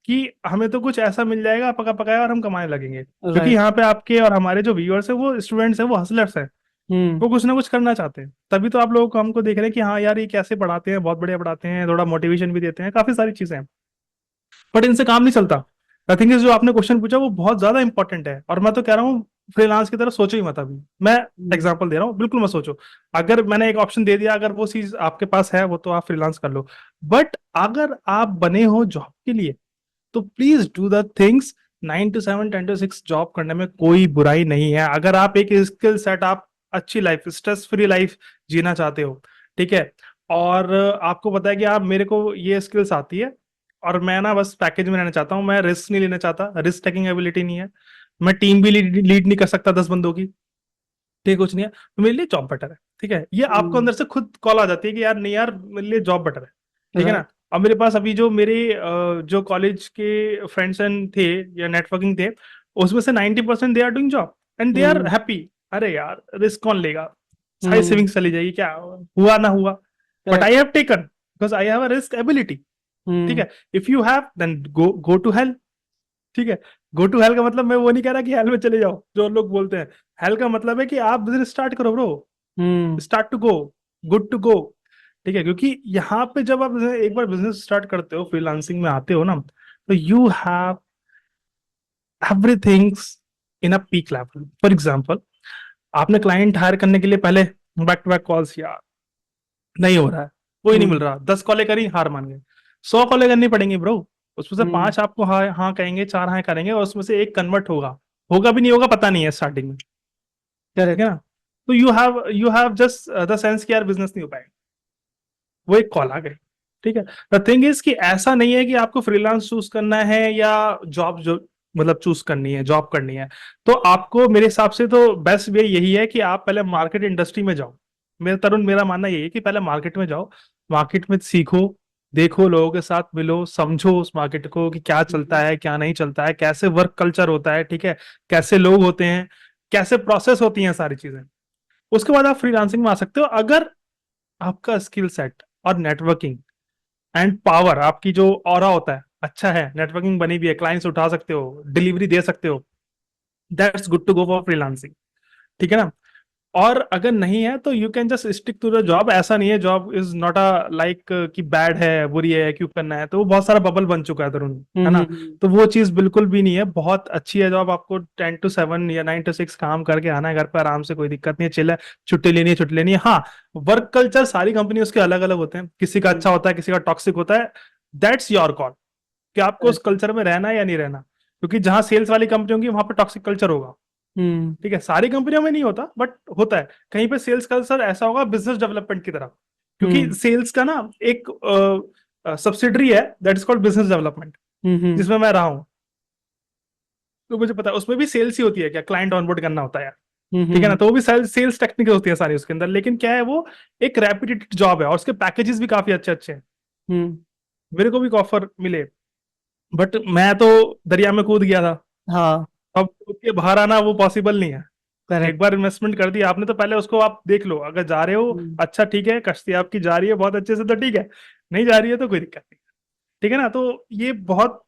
Speaker 2: कि हमें तो कुछ ऐसा मिल जाएगा पका पकाया और हम कमाने लगेंगे, क्योंकि
Speaker 1: राइट।
Speaker 2: यहाँ पे आपके और हमारे जो व्यूअर्स है वो स्टूडेंट्स है, वो हसलर्स हैं,
Speaker 1: हम्म।
Speaker 2: वो कुछ ना कुछ करना चाहते हैं। तभी तो आप लोगों को हमको देख रहे हैं कि हाँ यार ये कैसे पढ़ाते हैं, बहुत बढ़िया पढ़ाते हैं, थोड़ा मोटिवेशन भी देते हैं, काफी सारी चीजें हैं। बट इनसे काम नहीं चलता। द थिंग इज, जो आपने क्वेश्चन पूछा वो बहुत ज्यादा इंपॉर्टेंट है, और मैं तो कह रहा हूँ फ्रीलांस की तरफ सोचो ही मत अभी। मैं
Speaker 1: हम्म।
Speaker 2: एग्जांपल दे रहा हूँ, बिल्कुल मत सोचो। अगर मैंने एक ऑप्शन दे दिया, अगर वो चीज आपके पास है वो तो आप फ्रीलांस कर लो। बट अगर आप बने हो जॉब के लिए, तो please do the things. 9 to 7, 10 to 6 job करने में कोई बुराई नहीं है, अगर आप एक स्किल सेट, आप अच्छी लाइफ, स्ट्रेस फ्री लाइफ जीना चाहते हो। ठीक है, और आपको पता है कि आप, मेरे को ये स्किल्स आती है, और मैं ना बस पैकेज में रहना चाहता हूँ, मैं रिस्क नहीं लेना चाहता, रिस्क टेकिंग एबिलिटी नहीं है, मैं टीम भी लीड नहीं कर सकता 10 बंदों की, ठीक, कुछ नहीं है, तो मेरे लिए जॉब बेटर है। ठीक है, ये आपको
Speaker 1: हम्म।
Speaker 2: अंदर से खुद कॉल आ जाती है कि यार नहीं यार, मेरे लिए जॉब बेटर है। ठीक है ना।
Speaker 1: राइट।
Speaker 2: अब मेरे पास अभी जो मेरे जो कॉलेज के फ्रेंड्स थे या नेटवर्किंग थे, उसमें से 90% they are doing job and they are
Speaker 1: hmm.
Speaker 2: Happy. अरे यार, रिस्क कौन लेगा, सारी
Speaker 1: हम्म।
Speaker 2: सेविंग्स चली जाएगी, क्या हुआ ना हुआ। But I
Speaker 1: correct.
Speaker 2: Have taken because I have a risk ability. ठीक
Speaker 1: हम्म।
Speaker 2: है, if you have then go go to hell. ठीक है, गो टू हेल का मतलब मैं वो नहीं कह रहा कि हेल में चले जाओ जो लोग बोलते हैं। हेल का मतलब है कि आप बिजनेस स्टार्ट करो bro,
Speaker 1: hmm.
Speaker 2: Start to go, good to go. ठीक है, क्योंकि यहाँ पे जब आप एक बार बिजनेस स्टार्ट करते हो, फ्रीलांसिंग में आते हो ना, तो you have everything's in a peak level. For example, आपने क्लाइंट हायर करने के लिए पहले बैक टू बैक कॉल्स, यार नहीं हो रहा है, कोई नहीं मिल
Speaker 1: हम्म।
Speaker 2: रहा, 10 कॉलें करी, हार मान गए। 100 कॉलें करनी पड़ेंगी ब्रो, उसमें से
Speaker 1: हम्म।
Speaker 2: 5 आपको हाँ हाँ कहेंगे, 4 हाँ करेंगे, और उसमें से एक कन्वर्ट होगा, होगा भी नहीं होगा पता नहीं है स्टार्टिंग में। ठीक है
Speaker 1: करेक्ट।
Speaker 2: ना। तो you have just the sense कि यार बिजनेस नहीं हो पाएगा, वो एक कॉल आ गई। ठीक है, द थिंग इज कि ऐसा नहीं है कि आपको फ्रीलांस चूज करना है या जॉब जो मतलब चूज करनी है, जॉब करनी है। तो आपको मेरे हिसाब से तो बेस्ट वे यही है कि आप पहले मार्केट इंडस्ट्री में जाओ। मेरा तरुण, मेरा मानना यही है कि पहले मार्केट में जाओ, मार्केट में सीखो, देखो, लोगों के साथ मिलो, समझो उस मार्केट को कि क्या चलता है क्या नहीं चलता है, कैसे वर्क कल्चर होता है, ठीक है, कैसे लोग होते हैं, कैसे प्रोसेस होती हैं सारी चीजें। उसके बाद आप फ्रीलांसिंग में आ सकते हो, अगर आपका स्किल सेट और नेटवर्किंग एंड पावर, आपकी जो ऑरा होता है अच्छा है, नेटवर्किंग बनी भी है, क्लाइंट्स उठा सकते हो, डिलीवरी दे सकते हो, that's good to go for freelancing. ठीक है ना। और अगर नहीं है तो you can just stick to the job. ऐसा नहीं है, job is not a like कि बैड है, बुरी है, क्यों करना है, तो वो बहुत सारा बबल बन चुका है तरुण, है ना।
Speaker 1: हम्म।
Speaker 2: तो वो चीज बिल्कुल भी नहीं है, बहुत अच्छी है जॉब। आपको 10 to 7 या 9 to 6 काम करके आना है घर पे आराम से, कोई दिक्कत नहीं है, चिल्ला, छुट्टी लेनी है छुट्टी लेनी है। हाँ, वर्क कल्चर सारी कंपनी उसके अलग अलग होते हैं, किसी का अच्छा होता है, किसी का टॉक्सिक होता है, दैट्स योर कॉल कि आपको उस
Speaker 1: करेक्ट।
Speaker 2: कल्चर में रहना है या नहीं रहना। क्योंकि जहां सेल्स वाली कंपनी होंगी वहां पे टॉक्सिक कल्चर होगा।
Speaker 1: हम्म।
Speaker 2: ठीक है, सारी कंपनियों में नहीं होता बट होता है। कहीं पे सेल्स कल्चर ऐसा होगा बिजनेस डेवलपमेंट की तरह, क्योंकि
Speaker 1: हम्म।
Speaker 2: सेल्स का ना एक सब्सिडरी है that is called business development,
Speaker 1: hmm.
Speaker 2: जिसमें मैं रहा हूं। तो मुझे पता है उसमें भी सेल्स ही होती है, क्या क्लाइंट ऑनबोर्ड करना होता है यार। ठीक है ना,
Speaker 1: हम्म।
Speaker 2: तो वो भी सेल्स टेक्निकल होती है सारी उसके अंदर, लेकिन क्या है, वो एक रेपिटेटिव जॉब है और उसके पैकेजेस भी काफी अच्छे अच्छे हैं।
Speaker 1: हम्म।
Speaker 2: मेरे को भी ऑफर मिले, बट मैं तो दरिया में कूद गया था।
Speaker 1: हाँ।
Speaker 2: अब कूद के बाहर आना वो पॉसिबल नहीं है। एक
Speaker 1: करेक्ट।
Speaker 2: बार इन्वेस्टमेंट कर दिया आपने तो पहले उसको आप देख लो, अगर जा रहे हो
Speaker 1: हम्म।
Speaker 2: अच्छा ठीक है, कश्ती आपकी जा रही है बहुत अच्छे से तो ठीक है, नहीं जा रही है तो कोई दिक्कत नहीं। ठीक है ना। तो ये बहुत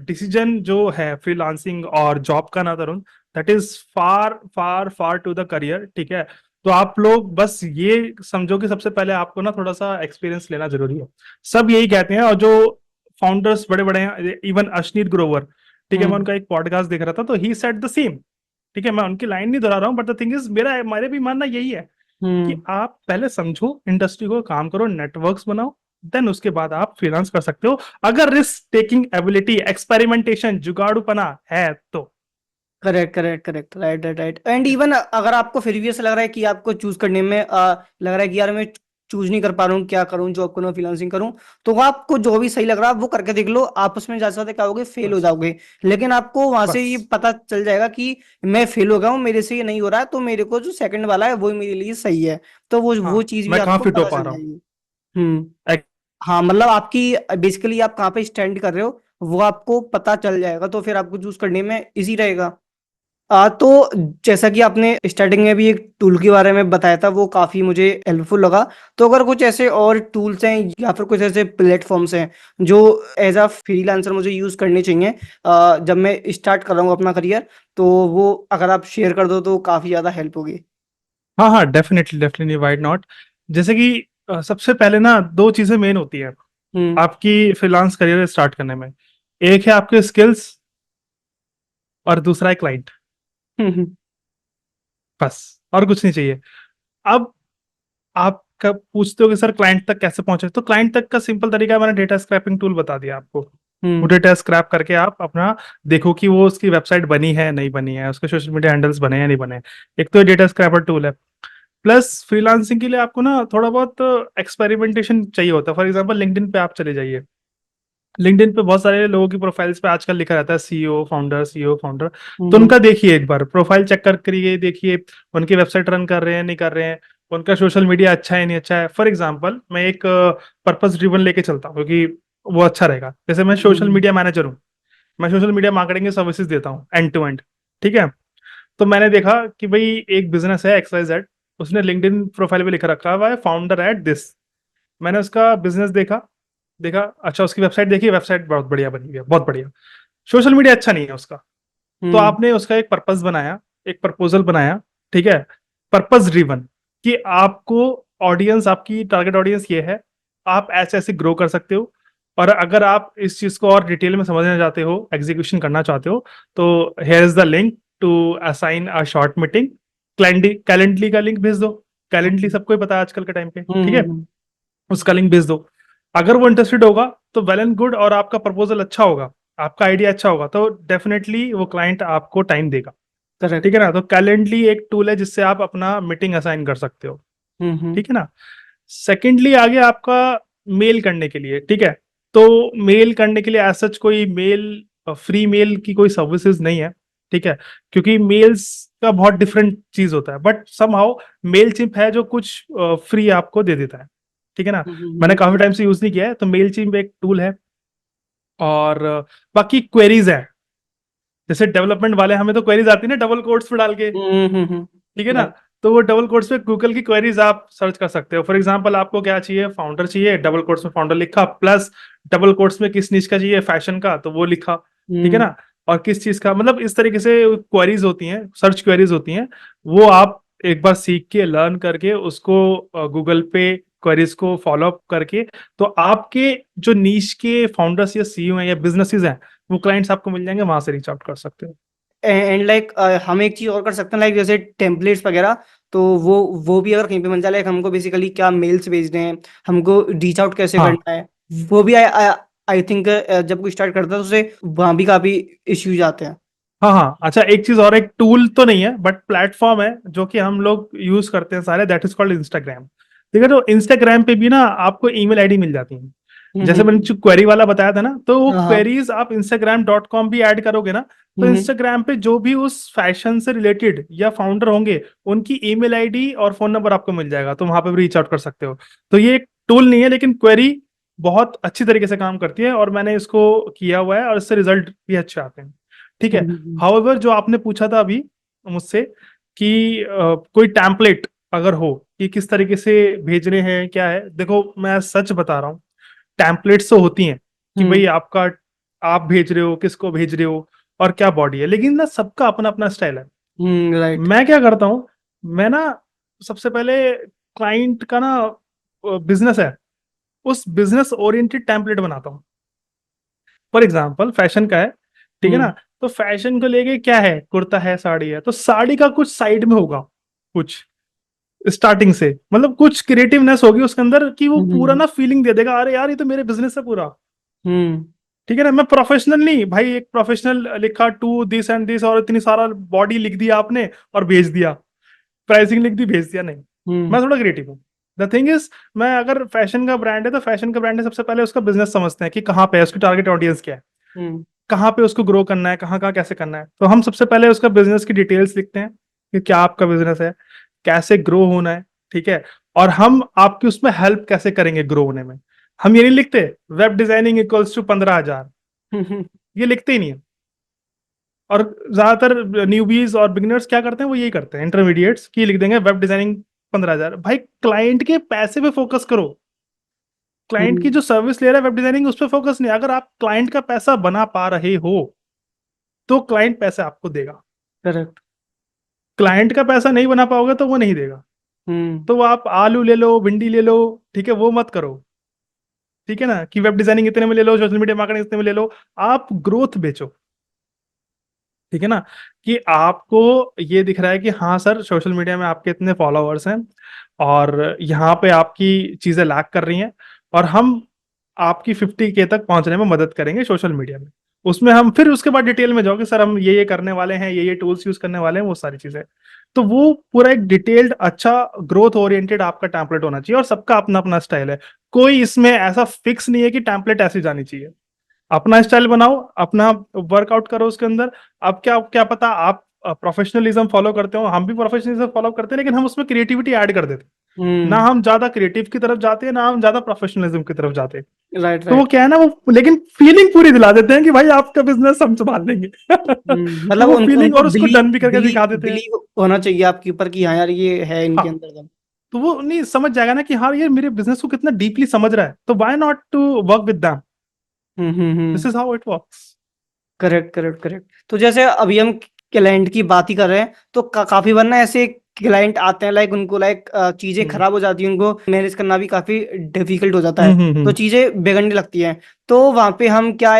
Speaker 2: डिसीजन जो है फ्रीलांसिंग और जॉब का ना Tarun, that is far far far to the career. ठीक है, तो आप लोग बस ये समझो कि सबसे पहले आपको ना थोड़ा सा एक्सपीरियंस लेना जरूरी है। सब यही कहते हैं, और जो फाउंडर्स बड़े बड़े हैं, इवन अश्नीत ग्रोवर, ठीक है, मैं
Speaker 1: हम्म।
Speaker 2: उनका एक पॉडकास्ट देख रहा था, तो ही सेड द सेम। ठीक है, मैं उनकी लाइन नहीं दोहरा रहा हूँ, बट द थिंग इज, मेरा मेरे भी मानना यही है कि
Speaker 1: हम्म।
Speaker 2: आप पहले समझो इंडस्ट्री को, काम करो, नेटवर्क्स बनाओ, देन उसके बाद आप फ्रीलांस कर सकते हो, अगर रिस्क टेकिंग एबिलिटी, एक्सपेरिमेंटेशन, जुगाड़ूपना है तो।
Speaker 1: Correct correct correct. Right right right. And even अगर आपको फिर भी ऐसा लग रहा है कि आपको चूज करने में लग रहा है कि यार मैं चूज नहीं कर पा रहा हूँ, क्या करूँ, जॉब करूँ, फ्रीलांसिंग करूँ, तो आपको जो भी सही लग रहा है वो करके देख लो। आप उसमें ज्यादा से ज्यादा क्या होगे, फेल हो
Speaker 2: बस
Speaker 1: जाओगे, लेकिन आपको वहां से ये
Speaker 2: बस
Speaker 1: पता चल जाएगा कि मैं फेल हो गया हूँ, मेरे से ये नहीं हो रहा है, तो मेरे को जो सेकंड वाला है वो मेरे लिए सही है। तो वो
Speaker 2: हाँ,
Speaker 1: चीज भी
Speaker 2: मैं कहाँ
Speaker 1: आपको
Speaker 2: फिट हो
Speaker 1: पता
Speaker 2: पा
Speaker 1: चल
Speaker 2: रहा हूँ।
Speaker 1: जाएगी। हम्म। हाँ, मतलब आपकी बेसिकली आप कहाँ पे स्टैंड कर रहे हो वो आपको पता चल जाएगा, तो फिर आपको चूज करने में इजी रहेगा। तो जैसा कि आपने स्टार्टिंग में भी एक टूल के बारे में बताया था, वो काफ़ी मुझे हेल्पफुल लगा। तो अगर कुछ ऐसे और टूल्स हैं या फिर कुछ ऐसे प्लेटफ़ॉर्म्स हैं जो एज़ अ फ्रीलांसर मुझे यूज़ करने चाहिए जब मैं स्टार्ट कर रहा हूँ अपना करियर, तो वो अगर आप शेयर कर दो तो काफ़ी ज़्यादा हेल्प होगी।
Speaker 2: हाँ हाँ, डेफिनेटली डेफिनेटली, वाइड नॉट। जैसे कि सबसे पहले ना दो चीजें मेन होती है
Speaker 1: हुँ।
Speaker 2: आपकी फ्रीलांस करियर स्टार्ट करने में। एक है आपके स्किल्स और दूसरा है क्लाइंट।
Speaker 1: हुँ, हुँ।
Speaker 2: बस, और कुछ नहीं चाहिए। अब आप कब पूछते हो कि सर क्लाइंट तक कैसे पहुंचे, तो क्लाइंट तक का सिंपल तरीका है, मैंने डेटा स्क्रैपिंग टूल बता दिया आपको। वो
Speaker 1: हुँ।
Speaker 2: डेटा स्क्रैप करके आप अपना देखो कि वो उसकी वेबसाइट बनी है नहीं बनी है, उसके सोशल मीडिया हैंडल्स बने हैं नहीं बने हैं। एक तो डेटा स्क्रैपर टूल है। प्लस फ्रीलांसिंग के लिए आपको ना थोड़ा बहुत एक्सपेरिमेंटेशन चाहिए होता है। फॉर एग्जांपल लिंक्डइन पे आप चले जाइए। लिंक्डइन पे बहुत सारे लोगों की प्रोफाइल्स पे आजकल लिखा रहता है सीईओ फाउंडर।
Speaker 1: हुँ,
Speaker 2: तो
Speaker 1: हुँ।
Speaker 2: उनका देखिए, एक बार प्रोफाइल चेक कर करिए, देखिए उनकी वेबसाइट रन कर रहे हैं नहीं कर रहे हैं, उनका सोशल मीडिया अच्छा है नहीं अच्छा है। फॉर एग्जांपल मैं एक पर्पस ड्रिवन लेके चलता हूँ क्योंकि वो अच्छा रहेगा। जैसे मैं
Speaker 1: हुँ,
Speaker 2: सोशल
Speaker 1: हुँ।
Speaker 2: मीडिया मैनेजर हूँ, मैं सोशल मीडिया मार्केटिंग की सर्विसेज देता हूँ एंड टू एंड। ठीक है। तो मैंने देखा कि भाई एक बिजनेस है XYZ, उसने लिंक्डइन प्रोफाइल पे लिखा रखा हुआ है फाउंडर एट दिस। मैंने उसका बिजनेस देखा, देखा अच्छा, उसकी वेबसाइट देखी, वेबसाइट बहुत बढ़िया बनी हुई है, बहुत बढ़िया। सोशल मीडिया अच्छा नहीं है उसका। तो
Speaker 1: हुँ।
Speaker 2: आपने उसका एक पर्पस बनाया, एक प्रपोजल बनाया। ठीक है। पर्पस ड्रिवन, कि आपको ऑडियंस, आपकी टारगेट ऑडियंस ये है, आप ऐसे ऐसे ग्रो कर सकते हो। और अगर आप इस चीज को और डिटेल में समझना चाहते हो, एग्जीक्यूशन करना चाहते हो, तो here is the link to assign a short meeting. Calendly का लिंक भेज दो। कैलेंडली
Speaker 1: हुँ,
Speaker 2: सबको ही पता है आजकल के टाइम पे।
Speaker 1: हुँ,
Speaker 2: ठीक
Speaker 1: हुँ,
Speaker 2: है।
Speaker 1: हुँ।
Speaker 2: उसका लिंक भेज दो। अगर वो इंटरेस्टेड होगा तो वेल एंड गुड, और आपका प्रपोजल अच्छा होगा, आपका आइडिया अच्छा होगा, तो डेफिनेटली वो क्लाइंट आपको टाइम देगा। ठीक
Speaker 1: करेक्ट।
Speaker 2: है ना। तो कैलेंडली एक टूल है जिससे आप अपना मीटिंग असाइन कर सकते हो।
Speaker 1: हुँ, हुँ।
Speaker 2: ठीक है ना। सेकेंडली आगे आपका मेल करने के लिए। ठीक है। तो मेल करने के लिए एज सच कोई मेल, फ्री मेल की कोई सर्विसेज नहीं है। ठीक है। क्योंकि मेल्स का बहुत डिफरेंट चीज होता है, बट समहाउ मेल चिंप है जो कुछ फ्री आपको दे देता है। ठीक है ना।
Speaker 1: हुँ, हुँ,
Speaker 2: मैंने
Speaker 1: हुँ।
Speaker 2: काफी टाइम से यूज नहीं किया है, तो मेल चिंप एक टूल है। और बाकी क्वेरीज है। जैसे डेवलपमेंट वाले हमें तो क्वेरीज आती है ना डबल कोट्स पे डाल के।
Speaker 1: हुँ, हुँ, हुँ।
Speaker 2: ठीक है ना।
Speaker 1: राइट।
Speaker 2: तो वो डबल कोट्स पे गूगल की क्वेरीज आप सर्च कर सकते हो। फॉर एग्जांपल आपको क्या चाहिए, फाउंडर चाहिए, डबल कोट्स में फाउंडर लिखा, प्लस डबल कोट्स में किस निश का चाहिए, फैशन का, तो वो लिखा। ठीक है
Speaker 1: हुँ।
Speaker 2: ना। और किस चीज का, मतलब इस तरीके से क्वेरीज होती हैं, सर्च क्वेरीज होती हैं। वो आप एक बार सीख के लर्न करके उसको गूगल पे क्वेरीज को फॉलो अप करके, तो आपके जो नीश के फाउंडर्स या सीईओ हैं या बिजनेसेस हैं, वो क्लाइंट्स आपको मिल जाएंगे, वहां से रीच आउट कर सकते हो।
Speaker 1: एंड लाइक हम एक चीज़ और कर सकते हैं, लाइक जैसे टेम्पलेट्स वगैरह, तो वो भी अगर कहीं पे मिल जाए, लाइक हमको बेसिकली क्या मेल्स भेजने हैं, हमको रीच आउट कैसे
Speaker 2: हाँ
Speaker 1: करना है, वो भी आई थिंक जब कोई स्टार्ट करता है तो उसे वहाँ भी काफ़ी इश्यूज आते हैं।
Speaker 2: हाँ हाँ, अच्छा एक चीज और, एक टूल तो नहीं है बट प्लेटफॉर्म है जो कि हम लोग यूज करते हैं सारे, दैट इज कॉल्ड इंस्टाग्राम। ठीक है। तो इंस्टाग्राम पे भी ना आपको ईमेल आईडी मिल जाती है।
Speaker 1: हुँ,
Speaker 2: जैसे मैंने
Speaker 1: हुँ।
Speaker 2: जो क्वेरी वाला बताया था ना, तो वो
Speaker 1: हाँ, हाँ।
Speaker 2: क्वेरीज आप instagram.com भी ऐड करोगे ना, तो
Speaker 1: हुँ, हुँ।
Speaker 2: इंस्टाग्राम पे जो भी उस फैशन से रिलेटेड या फाउंडर होंगे, उनकी ईमेल आईडी और फोन नंबर आपको मिल जाएगा, तो वहां पे भी रीच आउट कर सकते हो। तो ये एक टूल नहीं है, लेकिन क्वेरी बहुत अच्छी तरीके से काम करती है, और मैंने इसको किया हुआ है और इससे रिजल्ट भी अच्छे आते हैं। ठीक
Speaker 1: हुँ,
Speaker 2: है।
Speaker 1: हुँ, हुँ।
Speaker 2: हाउएवर जो आपने पूछा था अभी मुझसे कि कोई टैम्पलेट अगर हो कि किस तरीके से भेजने हैं क्या है, देखो मैं सच बता रहा हूँ, टैम्पलेट्स तो होती हैं कि
Speaker 1: हुँ,
Speaker 2: भाई आपका, आप भेज रहे हो, किसको भेज रहे हो, और क्या बॉडी है, लेकिन ना सबका अपना अपना स्टाइल है।
Speaker 1: हुँ, राइट।
Speaker 2: मैं क्या करता हूँ, मैं ना सबसे पहले क्लाइंट का ना बिजनेस है, उस बिजनेस ओरिएंटेड टैम्पलेट बनाता हूँ। फॉर एग्जाम्पल फैशन का है। ठीक है
Speaker 1: हुँ,
Speaker 2: ना। तो फैशन को लेके क्या है, कुर्ता है, साड़ी है, तो साड़ी का कुछ साइड में होगा, कुछ स्टार्टिंग से, मतलब कुछ क्रिएटिवनेस होगी उसके अंदर कि वो
Speaker 1: हुँ,
Speaker 2: पूरा
Speaker 1: हुँ,
Speaker 2: ना फीलिंग दे देगा, अरे यार ये तो मेरे बिजनेस है पूरा।
Speaker 1: हुँ,
Speaker 2: ठीक है ना। मैं प्रोफेशनल नहीं भाई, एक प्रोफेशनल लिखा टू दिस एंड दिस, और इतनी सारा बॉडी लिख दिया आपने और भेज दिया, प्राइसिंग लिख दी भेज दिया, नहीं।
Speaker 1: हुँ,
Speaker 2: मैं थोड़ा क्रिएटिव हूँ। द थिंग इज, मैं अगर फैशन का ब्रांड है तो फैशन का ब्रांड है, सबसे पहले उसका बिजनेस समझते हैं कि कहाँ पे है, उसकी टारगेट ऑडियंस क्या है,
Speaker 1: हुँ,
Speaker 2: कहाँ पे उसको ग्रो करना है, कहाँ कहाँ कैसे करना है। तो हम सबसे पहले उसका बिजनेस की डिटेल्स लिखते हैं कि क्या आपका बिजनेस है, कैसे ग्रो होना है। ठीक है। और हम आपकी उसमें हेल्प कैसे करेंगे ग्रो होने में। हम ये नहीं लिखते वेब डिजाइनिंग इक्वल्स टू 15,000,
Speaker 1: हुँ, हुँ,
Speaker 2: ये लिखते ही नहीं है। और ज्यादातर न्यूबीज और बिगिनर्स क्या करते हैं, वो यही करते हैं, इंटरमीडिएट्स की लिख देंगे वेब डिजाइनिंग 15,000। भाई क्लाइंट के पैसे पे फोकस करो, क्लाइंट की
Speaker 1: हम्म।
Speaker 2: जो सर्विस ले रहा है वेब डिजाइनिंग उस पर फोकस नहीं। अगर आप क्लाइंट का पैसा बना पा रहे हो तो क्लाइंट पैसे आपको देगा।
Speaker 1: करेक्ट।
Speaker 2: क्लाइंट का पैसा नहीं बना पाओगे तो वो नहीं देगा।
Speaker 1: हम्म।
Speaker 2: तो वो आप आलू ले लो, भिंडी ले लो, ठीक है, वो मत करो। ठीक है ना, कि वेब डिजाइनिंग इतने में ले लो, सोशल मीडिया मार्केटिंग इतने में ले लो। आप ग्रोथ बेचो। ठीक है ना, कि आपको ये दिख रहा है कि हाँ सर सोशल मीडिया में आपके इतने फॉलोअर्स हैं और यहाँ पे आपकी चीजें लैक कर रही हैं, और हम आपकी 50K तक पहुंचने में मदद करेंगे सोशल मीडिया में। उसमें हम फिर उसके बाद डिटेल में जाओगे, सर हम ये करने वाले हैं, ये टूल्स यूज करने वाले हैं, वो सारी चीजें। तो वो पूरा एक डिटेल्ड अच्छा ग्रोथ ओरिएंटेड आपका टेम्पलेट होना चाहिए। और सबका अपना अपना स्टाइल है, कोई इसमें ऐसा फिक्स नहीं है कि टेम्पलेट ऐसी जानी चाहिए। अपना स्टाइल बनाओ, अपना वर्कआउट करो उसके अंदर। अब क्या क्या पता आप प्रोफेशनलिज्म फॉलो करते हो, हम भी प्रोफेशनलिज्म फॉलो करते हैं, लेकिन हम उसमें क्रिएटिविटी ऐड कर देते हैं। ना
Speaker 1: हम्म।
Speaker 2: हम ज्यादा क्रिएटिव की तरफ जाते हैं, ना हम ज्यादा प्रोफेशनलिज्म की तरफ जाते हैं।
Speaker 1: राइट
Speaker 2: तो वो
Speaker 1: राइट।
Speaker 2: क्या है ना, वो लेकिन फीलिंग पूरी दिला देते हैं कि भाई आपका बिजनेस हम संभाल लेंगे। तो
Speaker 1: मतलब
Speaker 2: वो
Speaker 1: उनको
Speaker 2: फीलिंग
Speaker 1: उनको
Speaker 2: और उसको
Speaker 1: बिलीव
Speaker 2: डन भी करके दिखा
Speaker 1: बिलीव
Speaker 2: देते हैं।
Speaker 1: बिलीव होना चाहिए आपके ऊपर कि हाँ यार ये है इनके
Speaker 2: हाँ,
Speaker 1: अंदर दम।
Speaker 2: तो वो नहीं समझ जाएगा ना कि हाँ ये मेरे बिजनेस को कितना डीपली समझ रहा है, तो why not to work with them. This
Speaker 1: hmm.
Speaker 2: Is how it works.
Speaker 1: Correct correct correct. तो जैसे अभी हम क्लाइंट की बात ही कर रहे हैं तो काफी बार ना ऐसे क्लाइंट आते हैं, लाइक उनको लाइक चीजें
Speaker 2: हम्म
Speaker 1: खराब हो जाती हैं, उनको मैनेज करना भी काफी डिफिकल्ट हो जाता है,
Speaker 2: हम्म हम्म
Speaker 1: तो
Speaker 2: हम्म
Speaker 1: चीजें बिगड़ने लगती हैं। तो वहां पे हम क्या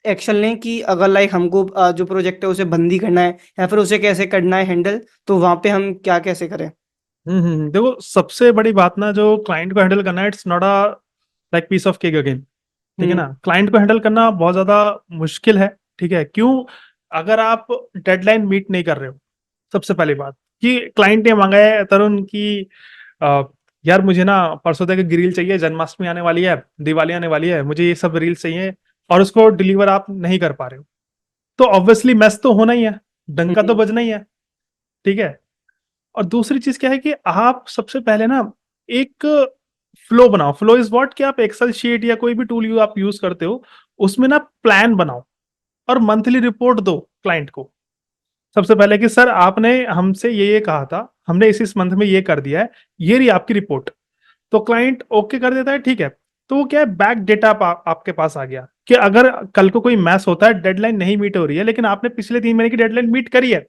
Speaker 1: एक्शन लें कि अगर लाइक हमको जो प्रोजेक्ट है उसे बंदी करना है या फिर उसे कैसे करना है हैंडल, तो वहां पे हम क्या कैसे करें?
Speaker 2: देखो सबसे बड़ी बात ना, जो क्लाइंट को हैंडल करना है, it's not a like piece of cake again. ठीक है
Speaker 1: हम्म।
Speaker 2: ना, क्लाइंट को हैंडल करना बहुत ज्यादा मुश्किल है। ठीक है, क्यों? अगर आप डेडलाइन मीट नहीं कर रहे हो, सबसे पहली बात, कि क्लाइंट ने मांगा है तरुण की अ, यार मुझे ना परसों तक ग्रिल चाहिए, जन्माष्टमी आने वाली है, दिवाली आने वाली है, मुझे ये सब रील्स चाहिए, और उसको डिलीवर आप नहीं कर पा रहे हो, तो ऑब्वियसली मेस तो होना ही है, डंका तो
Speaker 1: हम्म।
Speaker 2: बजना ही है। ठीक है। और दूसरी चीज क्या है कि आप सबसे पहले ना एक फ्लो बनाओ। फ्लो इज व्हाट, कि आप एक्सेल शीट या कोई भी टूल आप यूज करते हो, उसमें ना प्लान बनाओ और मंथली रिपोर्ट दो क्लाइंट को। सबसे पहले कि सर आपने हमसे ये कहा था, हमने इस मंथ में ये कर दिया है, ये रही आपकी रिपोर्ट। तो क्लाइंट ओके कर देता है, ठीक है। तो वो क्या है, बैक डेटा आपके पास आ गया कि अगर कल को कोई मैस होता है, डेडलाइन नहीं मीट हो रही है, लेकिन आपने पिछले 3 महीने की डेडलाइन मीट करी है,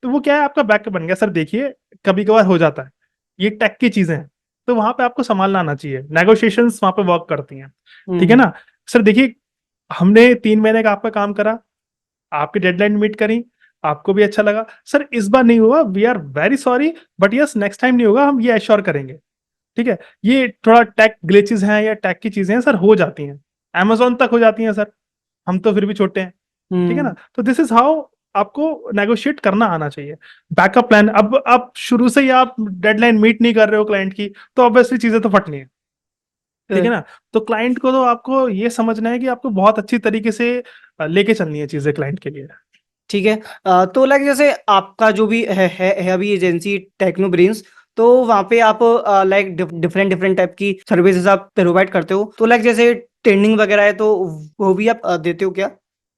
Speaker 2: तो वो क्या है, आपका बैकअप बन गया। सर देखिए, कभी कभार हो जाता है, ये टेक की चीजें हैं, तो वहां पे आपको संभालना आना चाहिए। नेगोशिएशंस वहां पे वर्क करती हैं। ठीक है
Speaker 1: हम्म।
Speaker 2: ना। सर देखिए, हमने 3 महीने का आपका काम करा, आपकी डेडलाइन मीट करी, आपको भी अच्छा लगा, सर इस बार नहीं हुआ, we are very sorry, but yes next time नहीं होगा, हम ये एश्योर करेंगे। ठीक है। ये थोड़ा टेक ग्लिचेस हैं या टेक की चीजें हैं सर, हो जाती हैं, Amazon तक हो जाती हैं सर, हम तो फिर भी छोटे हैं। ठीक है
Speaker 1: हम्म।
Speaker 2: ना, तो दिस इज हाउ आपको नेगोशिएट करना आना चाहिए। बैकअप प्लान, अब आप शुरू से ही आप डेडलाइन मीट नहीं कर रहे हो क्लाइंट की, तो ऑब्वियसली चीजें तो फटनी है। ठीक है ना। तो क्लाइंट को तो आपको ये समझना है कि आपको बहुत अच्छी तरीके से लेके चलनी है चीजें क्लाइंट के लिए।
Speaker 1: ठीक है। तो लाइक जैसे आपका जो भी है अभी एजेंसी टेक्नो ब्रेन्स, तो वहाँ पे आप लाइक डिफरेंट डिफरेंट टाइप की सर्विसेज आप प्रोवाइड करते हो, तो लाइक जैसे ट्रेनिंग वगैरह है तो वो भी आप देते हो क्या?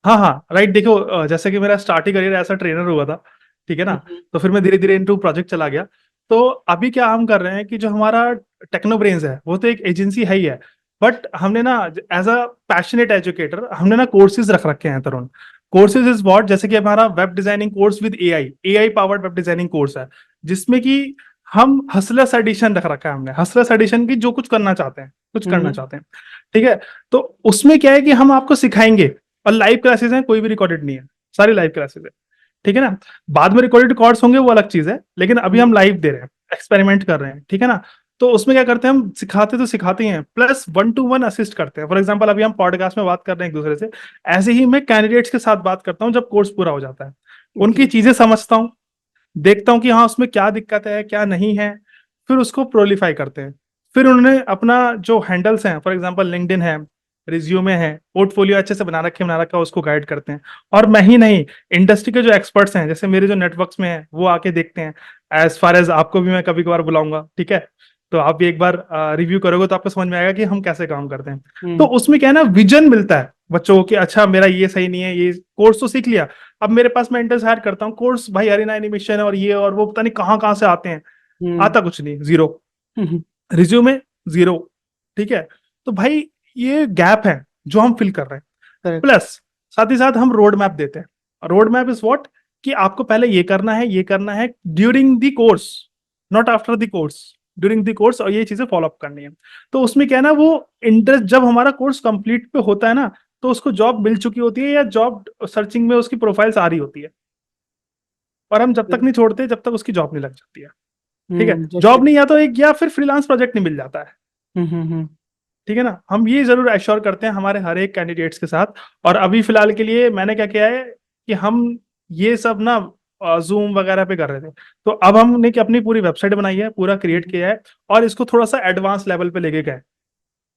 Speaker 2: हाँ हाँ राइट, देखो जैसे कि मेरा स्टार्टिंग करियर ऐसा ट्रेनर हुआ था। ठीक है ना।
Speaker 1: हम्म।
Speaker 2: तो फिर मैं धीरे धीरे इनटू प्रोजेक्ट चला गया। तो अभी क्या हम कर रहे हैं कि जो हमारा टेक्नोब्रेन्स है, वो तो एक एजेंसी है ही है, बट हमने ना एज अ पैशनेट एजुकेटर हमने ना कोर्सेज रख रखे हैं तरुण। कोर्सेज इज व्हाट, जैसे कि हमारा web designing course with AI powered web designing course है, जिसमें कि हम हसलस एडिशन रख रखा है हमने, हसलस एडिशन की जो कुछ करना चाहते हैं, कुछ करना
Speaker 1: हम्म।
Speaker 2: चाहते हैं। ठीक है। तो उसमें क्या है कि हम आपको सिखाएंगे, और लाइव क्लासेस हैं, कोई भी रिकॉर्डेड नहीं है, सारी लाइव क्लासेस है। ठीक है ना। बाद में रिकॉर्डेड कॉर्ड्स होंगे, वो अलग चीज है, लेकिन अभी हम लाइव दे रहे हैं, एक्सपेरिमेंट कर रहे हैं। ठीक है ना। तो उसमें क्या करते हैं, हम सिखाते तो सिखाते ही हैं, प्लस 1-to-1 असिस्ट करते हैं। फॉर एग्जाम्पल अभी हम पॉडकास्ट में बात कर रहे हैं एक दूसरे से, ऐसे ही मैं कैंडिडेट्स के साथ बात करता हूँ जब कोर्स पूरा हो जाता है,
Speaker 1: ओके।
Speaker 2: उनकी चीजें समझता हूँ, देखता हूँ कि हाँ उसमें क्या दिक्कत है क्या नहीं है, फिर उसको प्रोलीफाई करते हैं। फिर उन्होंने अपना जो हैंडल्स हैं, फॉर एग्जांपल लिंक्डइन है, रिज्यूमे है, पोर्टफोलियो अच्छे से बना रखा है, उसको गाइड करते हैं। और मैं ही नहीं, इंडस्ट्री के जो एक्सपर्ट्स हैं, जैसे मेरे जो नेटवर्क्स में हैं, वो आके देखते हैं। एज फार एज आपको भी मैं कभी कभार बुलाऊंगा, ठीक है, तो आप भी एक बार रिव्यू करोगे तो आपको समझ में आएगा कि हम कैसे काम करते हैं। तो
Speaker 1: हम्म।
Speaker 2: उसमें क्या है ना, विजन मिलता है बच्चों को कि अच्छा मेरा ये सही नहीं है, ये कोर्स तो सीख लिया, अब मेरे पास मैं इंटरेस्ट हायर करता हूँ, कोर्स भाई अरीना एनिमेशन और ये और वो पता नहीं कहाँ कहाँ से आते हैं, आता कुछ नहीं, जीरो,
Speaker 1: हम्म,
Speaker 2: रिज्यूमे जीरो, ठीक है। तो भाई ये गैप है जो हम फिल कर रहे हैं।
Speaker 1: करेक्ट।
Speaker 2: प्लस साथ ही साथ हम रोड मैप देते हैं। रोड मैप इज व्हाट, कि आपको पहले ये करना है, ये करना है during the course, not after the course, during the course, और ये चीजें फॉलो अप करनी है। तो उसमें क्या है ना, वो इंटरेस्ट जब हमारा कोर्स कंप्लीट पे होता है ना, तो उसको जॉब मिल चुकी होती है या जॉब सर्चिंग में उसकी प्रोफाइल्स आ रही होती है, और हम जब तक नहीं छोड़ते जब तक उसकी जॉब नहीं लग जाती है। ठीक है,
Speaker 1: जैसे।
Speaker 2: जॉब नहीं, या तो एक या फिर फ्रीलांस प्रोजेक्ट नहीं मिल जाता है।
Speaker 1: हम्म।
Speaker 2: ठीक है ना, हम ये जरूर एश्योर करते हैं हमारे हर एक कैंडिडेट्स के साथ। और अभी फिलहाल के लिए मैंने क्या किया है कि हम ये सब ना जूम वगैरह पे कर रहे थे, तो अब हमने कि अपनी पूरी वेबसाइट बनाई है, पूरा क्रिएट किया है, और इसको थोड़ा सा एडवांस लेवल पे लेके गए। ठीक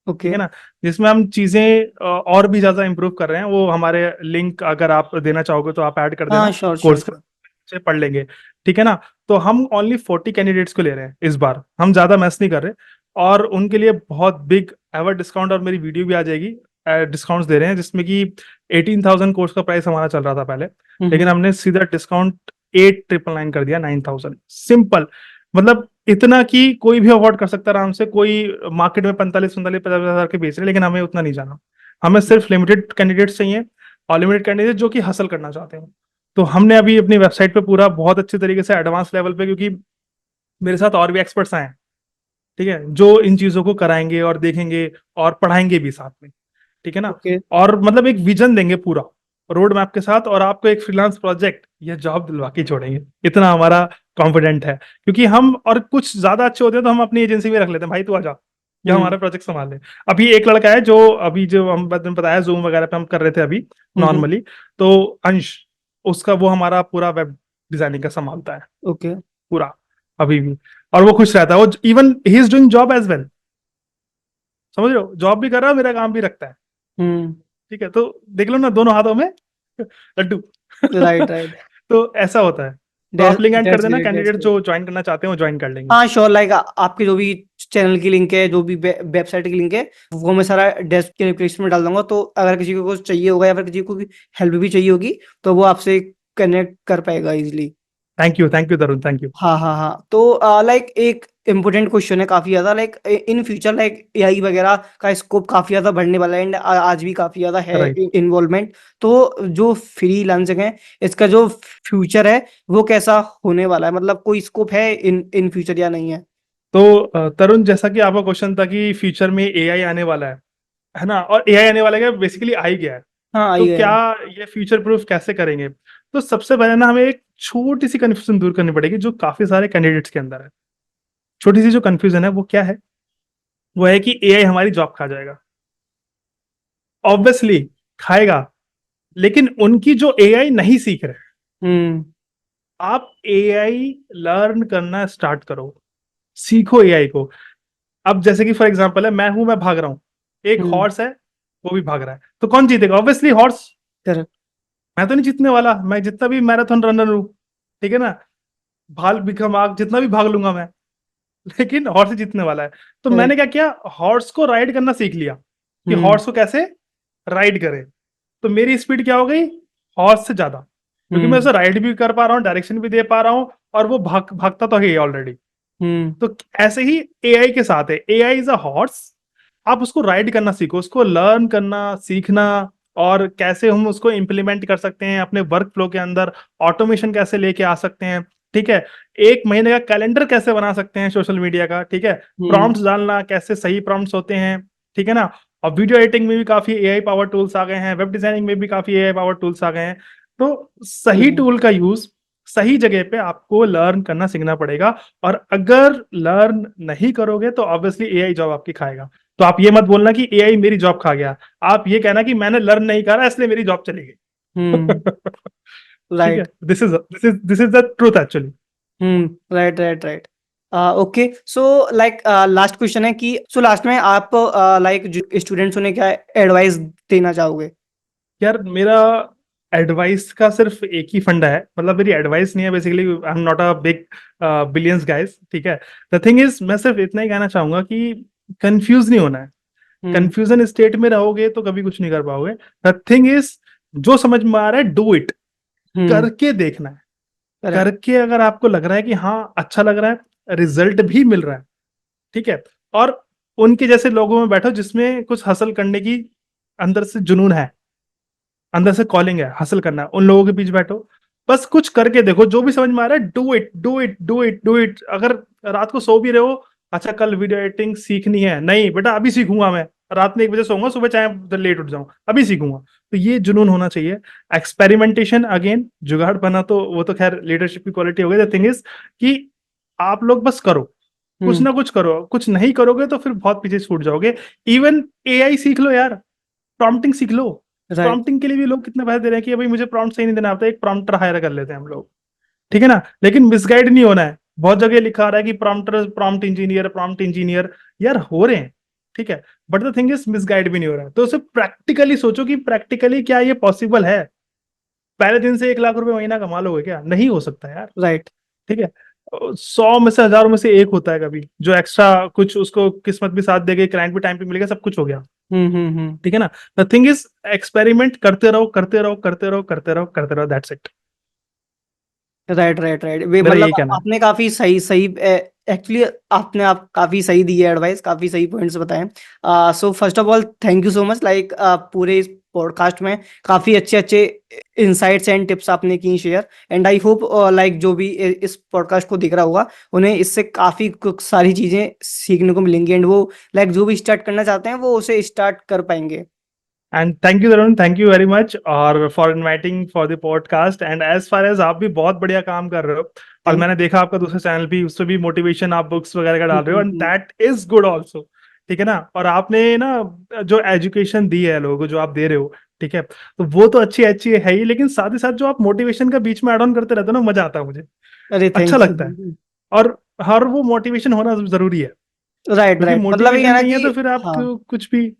Speaker 1: ओके।
Speaker 2: है ना, जिसमें हम चीजें और भी ज्यादा इंप्रूव कर रहे हैं। वो हमारे लिंक अगर आप देना चाहोगे तो आप ऐड कर
Speaker 1: हाँ,
Speaker 2: देना,
Speaker 1: श्योर श्योर
Speaker 2: कोर्स का
Speaker 1: श्योर।
Speaker 2: से पढ़ लेंगे। ठीक है ना, तो हम ओनली 40 कैंडिडेट्स को ले रहे हैं इस बार, हम ज्यादा मैस नहीं कर रहे, और उनके लिए बहुत बिग एवर डिस्काउंट, और मेरी वीडियो भी आ जाएगी, डिस्काउंट्स दे रहे हैं, जिसमें कि 18,000 कोर्स का प्राइस हमारा चल रहा था पहले, लेकिन हमने सीधा डिस्काउंट 8,999 कर दिया, 9,000, सिंपल। मतलब इतना कि कोई भी अफोर्ड कर सकता है आराम से, कोई मार्केट में 45-50 के बेच रहे हैं, लेकिन हमें उतना नहीं जाना। हमें सिर्फ लिमिटेड कैंडिडेट्स चाहिए, और लिमिटेड कैंडिडेट जो कि हासिल करना चाहते हैं। तो हमने अभी अपनी वेबसाइट पे पूरा बहुत अच्छे तरीके से एडवांस लेवल पे, क्योंकि मेरे साथ और भी एक्सपर्ट्स आए हैं, ठीक है, जो इन चीजों को कराएंगे और देखेंगे और पढ़ाएंगे भी साथ में। ठीक है ना,
Speaker 1: ओके।
Speaker 2: और मतलब एक विजन देंगे पूरा रोड मैप के साथ, और आपको एक फ्रीलांस प्रोजेक्ट या जॉब दिलवा के छोड़ेंगे, इतना हमारा कॉन्फिडेंट है। क्योंकि हम और कुछ ज्यादा अच्छे होते हैं तो हम अपनी एजेंसी में रख लेते हैं, भाई तू आ जा या
Speaker 1: हम्म
Speaker 2: हमारा प्रोजेक्ट संभाल ले। अभी एक लड़का है जो अभी जो हम बताया जूम वगैरह पे हम कर रहे थे अभी
Speaker 1: हम्म।
Speaker 2: नॉर्मली, तो अंश, उसका वो हमारा पूरा वेब डिजाइनिंग का संभालता है
Speaker 1: ओके।
Speaker 2: पूरा अभी भी, और वो खुश रहता है, वो even he is doing job as well, समझ रहे हो, जॉब भी कर रहा है, मेरा काम भी रखता है।
Speaker 1: हम्म।
Speaker 2: ठीक है, तो देख लो ना, दोनों हाथों में लड्डू।
Speaker 1: Right right.
Speaker 2: तो ऐसा होता है। तो आप लिंक ऐड कर
Speaker 1: दैट्स
Speaker 2: देना,
Speaker 1: ग्रेट, दैट्स
Speaker 2: कैंडिडेट
Speaker 1: ग्रेट।
Speaker 2: जो ज्वाइन करना चाहते हैं वो ज्वाइन कर लेंगे।
Speaker 1: हाँ श्योर, लाइक आपके जो भी चैनल की लिंक है, जो भी वेबसाइट की लिंक है, वो मैं सारा डिस्क्रिप्शन में डाल दूंगा। तो अगर किसी को कुछ चाहिए होगा या फिर किसी को भी हेल्प भी चाहिए होगी, तो वो आपसे कनेक्ट कर पाएगा easily.
Speaker 2: Thank you Tarun, thank you.
Speaker 1: हाँ हाँ हाँ। तो लाइक एक इम्पोर्टेंट क्वेश्चन है काफी ज्यादा, like in future like AI वगैरह का स्कोप काफी ज्यादा बढ़ने वाला है, एंड आज भी काफी ज्यादा है
Speaker 2: राइट,
Speaker 1: इन्वॉल्वमेंट। तो जो फ्रीलांसिंग है, इसका जो फ्यूचर है वो कैसा होने वाला है? मतलब कोई स्कोप है इन इन फ्यूचर या नहीं है?
Speaker 2: तो तरुण, जैसा कि आपका क्वेश्चन था कि फ्यूचर में एआई आने वाला है ना, और एआई आने वाला है, बेसिकली आ ही गया है।
Speaker 1: हाँ,
Speaker 2: तो
Speaker 1: आई है।
Speaker 2: क्या ये फ्यूचर प्रूफ कैसे करेंगे? तो सबसे पहले ना हमें एक छोटी सी कंफ्यूजन दूर करनी पड़ेगी जो काफी सारे कैंडिडेट्स के अंदर है। छोटी सी जो कंफ्यूजन है वो क्या है, वो है कि एआई हमारी जॉब खा जाएगा। ऑब्वियसली खाएगा, लेकिन उनकी जो एआई नहीं सीख रहे,
Speaker 1: हम्म
Speaker 2: आप एआई लर्न करना स्टार्ट करो, सीखो एआई को। अब जैसे कि फॉर एग्जांपल है, मैं भाग रहा हूं, एक
Speaker 1: हम्म।
Speaker 2: हॉर्स है, वो भी भाग रहा है, तो कौन जीतेगा? Obviously horse.
Speaker 1: करेक्ट।
Speaker 2: मैं तो नहीं जीतने वाला, मैं जितना भी मैराथन रनर हूं, ठीक है ना, भाल भिखा माग जितना भी भाग लूंगा मैं, लेकिन हॉर्स ही जीतने वाला है। तो मैंने
Speaker 1: करेक्ट।
Speaker 2: क्या किया, हॉर्स को राइड करना सीख लिया, कि
Speaker 1: हम्म
Speaker 2: हॉर्स को कैसे राइड करे। तो मेरी स्पीड क्या हो गई, हॉर्स से ज्यादा, क्योंकि मैं
Speaker 1: हम्म
Speaker 2: उसे राइड भी कर पा रहा हूँ, डायरेक्शन भी दे पा रहा हूँ, और वो भागता तो है ऑलरेडी।
Speaker 1: हम्म
Speaker 2: तो ऐसे ही एआई के साथ है, एआई इज अ हॉर्स। आप उसको राइड करना सीखो, उसको लर्न करना सीखना, और कैसे हम उसको इम्प्लीमेंट कर सकते हैं अपने वर्क फ्लो के अंदर, ऑटोमेशन कैसे लेके आ सकते हैं। ठीक है, एक महीने का कैलेंडर कैसे बना सकते हैं सोशल मीडिया का। ठीक है,
Speaker 1: हम्म
Speaker 2: प्रॉम्प्ट्स डालना कैसे सही प्रॉम्प्ट्स होते हैं। ठीक है ना, और वीडियो एडिटिंग में भी काफी एआई पावर टूल्स आ गए हैं, वेब डिजाइनिंग में भी काफी एआई पावर टूल्स आ गए हैं। तो सही
Speaker 1: हम्म
Speaker 2: टूल का यूज सही जगह पे आपको लर्न करना सीखना पड़ेगा। और अगर लर्न नहीं करोगे तो ऑब्वियसली एआई जॉब आपकी खाएगा। तो आप ये मत बोलना कि एआई मेरी जॉब खा गया, आप ये कहना कि मैंने लर्न नहीं करा इसलिए मेरी जॉब चली
Speaker 1: हम्म।
Speaker 2: गई। ठीक है,
Speaker 1: right.
Speaker 2: This is the truth actually.
Speaker 1: Right right right. Okay, so like last question है कि सो लास्ट में आप लाइक जो स्टूडेंट्स उन्हें क्या एडवाइस देना चाहोगे?
Speaker 2: यार मेरा एडवाइस का सिर्फ एक ही फंडा है, मतलब मेरी एडवाइस नहीं है, basically I am not a big billions guys. ठीक है, द थिंग इज, मैं सिर्फ इतना ही कहना चाहूंगा कि कंफ्यूज नहीं होना है।
Speaker 1: हम्म
Speaker 2: कंफ्यूजन स्टेट में रहोगे तो कभी कुछ नहीं कर पाओगे। द थिंग इज, जो समझ में आ रहा है डू इट, करके देखना है।
Speaker 1: करेक्ट।
Speaker 2: करके अगर आपको लग रहा है कि हाँ अच्छा लग रहा है, रिजल्ट भी मिल रहा है, ठीक है, और उनके जैसे लोगों में बैठो जिसमें कुछ हासिल करने की अंदर से जुनून है, अंदर से कॉलिंग है, हासिल करना है, उन लोगों के बीच बैठो, बस कुछ करके देखो, जो भी समझ में आ रहा है do it do it do it do it. अगर रात को सो भी रहे हो, अच्छा कल वीडियो एडिटिंग सीखनी है, नहीं बेटा अभी सीखूंगा मैं, रात में 1 बजे सोऊंगा, सुबह चाहे लेट उठ जाऊं, अभी सीखूंगा। तो ये जुनून होना चाहिए। एक्सपेरिमेंटेशन अगेन, जुगाड़ बना तो वो तो खैर लीडरशिप की क्वालिटी हो गई। द थिंग इज कि आप लोग बस करो, कुछ ना कुछ करो, कुछ नहीं करोगे तो फिर बहुत पीछे छूट जाओगे। इवन एआई सीख लो यार, प्रॉम्प्टिंग सीख लो।
Speaker 1: राइट।
Speaker 2: प्रॉम्प्टिंग के लिए भी लोग कितने पैसे दे रहे हैं कि भाई मुझे प्रॉम्प्ट सही नहीं देना आता, एक प्रॉम्प्टर हायर कर लेते हैं हम लोग, ठीक है ना। लेकिन मिसगाइड नहीं होना है। बहुत जगह लिखा आ रहा है कि prompter, prompt engineer, prompt engineer, यार हो रहे हैं, ठीक है, but the thing is misguide भी नहीं हो रहा है। तो उसे प्रैक्टिकली सोचो कि प्रैक्टिकली क्या ये पॉसिबल है। पहले दिन से 1 लाख रुपए महीना कमा लोगे क्या? नहीं हो सकता यार,
Speaker 1: राइट।
Speaker 2: ठीक है। 100 में से 1000 में से एक होता है कभी जो एक्स्ट्रा कुछ उसको किस्मत भी साथ दे गई, क्लाइंट भी टाइम पे मिलेगा, सब कुछ हो गया,
Speaker 1: हम्म।
Speaker 2: ठीक है ना। द थिंग इज एक्सपेरिमेंट करते रहो करते रहो करते रहो करते रहो करते रहो, that's it.
Speaker 1: Right right right, वे
Speaker 2: मेरा
Speaker 1: मतलब
Speaker 2: यही कहना है।
Speaker 1: आपने काफी सही सही एक्चुअली आपने आप काफी सही दी है एडवाइस, काफी सही पॉइंट्स बताए। So first of all thank you so much, like पूरे इस पॉडकास्ट में काफी अच्छे अच्छे इंसाइट्स एंड टिप्स आपने की share, and I hope like जो भी इस पॉडकास्ट को देख रहा होगा उन्हें इससे काफी कुछ सारी चीजें सीखने को मिलेंगी, एंड वो लाइक जो भी स्टार्ट करना चाहते हैं वो उसे स्टार्ट कर पाएंगे।
Speaker 2: And thank you Tarun, thank you very much और for inviting for the podcast. And as far as आप भी बहुत बढ़िया काम कर रहे हो, और
Speaker 1: थैंक
Speaker 2: मैंने देखा आपका दूसरे चैनल भी, उस पर भी मोटिवेशन आप बुक्स वगैरह का डाल रहे हो, and
Speaker 1: you.
Speaker 2: That is good also, ठीक है ना। और आपने ना जो एजुकेशन दी है लोगों को, जो आप दे रहे हो, ठीक है, तो वो तो अच्छी अच्छी है ही, लेकिन साथ ही साथ जो आप मोटिवेशन का बीच में एड ऑन करते रहते हो ना, मजा आता है मुझे,
Speaker 1: अरे
Speaker 2: अच्छा
Speaker 1: थैंक
Speaker 2: लगता है।
Speaker 1: यू।
Speaker 2: और हर वो मोटिवेशन होना जरूरी है,
Speaker 1: राइट
Speaker 2: क्योंकि
Speaker 1: राइट, मतलब ये है
Speaker 2: मोटिवेशन
Speaker 1: ना
Speaker 2: नहीं है
Speaker 1: कि
Speaker 2: तो फिर आप
Speaker 1: हाँ
Speaker 2: कुछ भी।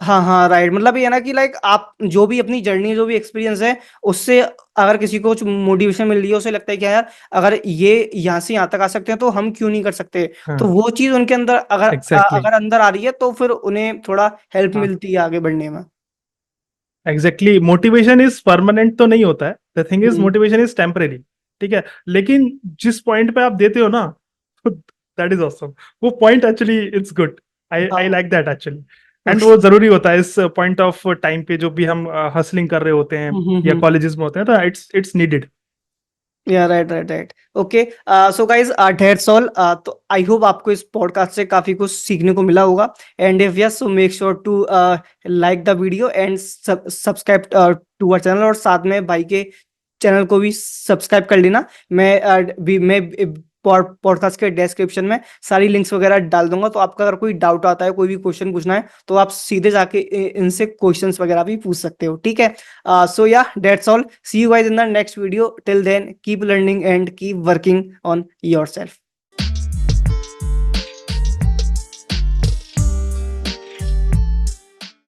Speaker 1: हाँ हाँ राइट, मतलब ये है ना कि लाइक आप जो भी अपनी जर्नी जो भी एक्सपीरियंस है उससे अगर किसी को कुछ मोटिवेशन मिल रही है, उसे लगता है कि यार अगर ये यहाँ से यहाँ तक आ सकते हैं तो हम क्यों नहीं कर सकते, तो
Speaker 2: हाँ
Speaker 1: वो चीज उनके अंदर अगर
Speaker 2: एग्जैक्टली।
Speaker 1: अगर अंदर आ रही है तो फिर उन्हें थोड़ा हेल्प मिलती है आगे बढ़ने में।
Speaker 2: एग्जैक्टली, मोटिवेशन इज परमानेंट तो नहीं होता है, the thing is
Speaker 1: hmm.
Speaker 2: Motivation is temporary, ठीक है, लेकिन जिस पॉइंट पे आप देते हो ना, दैट इज ऑसम। वो पॉइंट एक्चुअली इट्स गुड, आई आई
Speaker 1: हाँ।
Speaker 2: Like that actually. एंड वो जरूरी होता है इस पॉइंट ऑफ टाइम पे, जो भी हम हसलिंग कर रहे होते हैं या
Speaker 1: हम्म।
Speaker 2: कॉलेजेस में होते हैं, तो इट्स नीडेड।
Speaker 1: या right right right, okay. So guys that's all, तो आई होप आपको इस पॉडकास्ट से काफी कुछ सीखने को मिला होगा, and if yes so make sure to like the video and subscribe to our channel, और साथ में भाई के चैनल को भी सब्सक्राइब कर लेना। मैं पॉडकास्ट के डिस्क्रिप्शन में सारी लिंक्स वगैरह डाल दूंगा, तो आपका अगर कोई डाउट आता है, कोई भी क्वेश्चन पूछना है, तो आप सीधे जाके इनसे क्वेश्चंस वगैरह भी पूछ सकते हो, ठीक है। So yeah, that's all. See you guys in the next video. Till then, keep learning and keep working on yourself.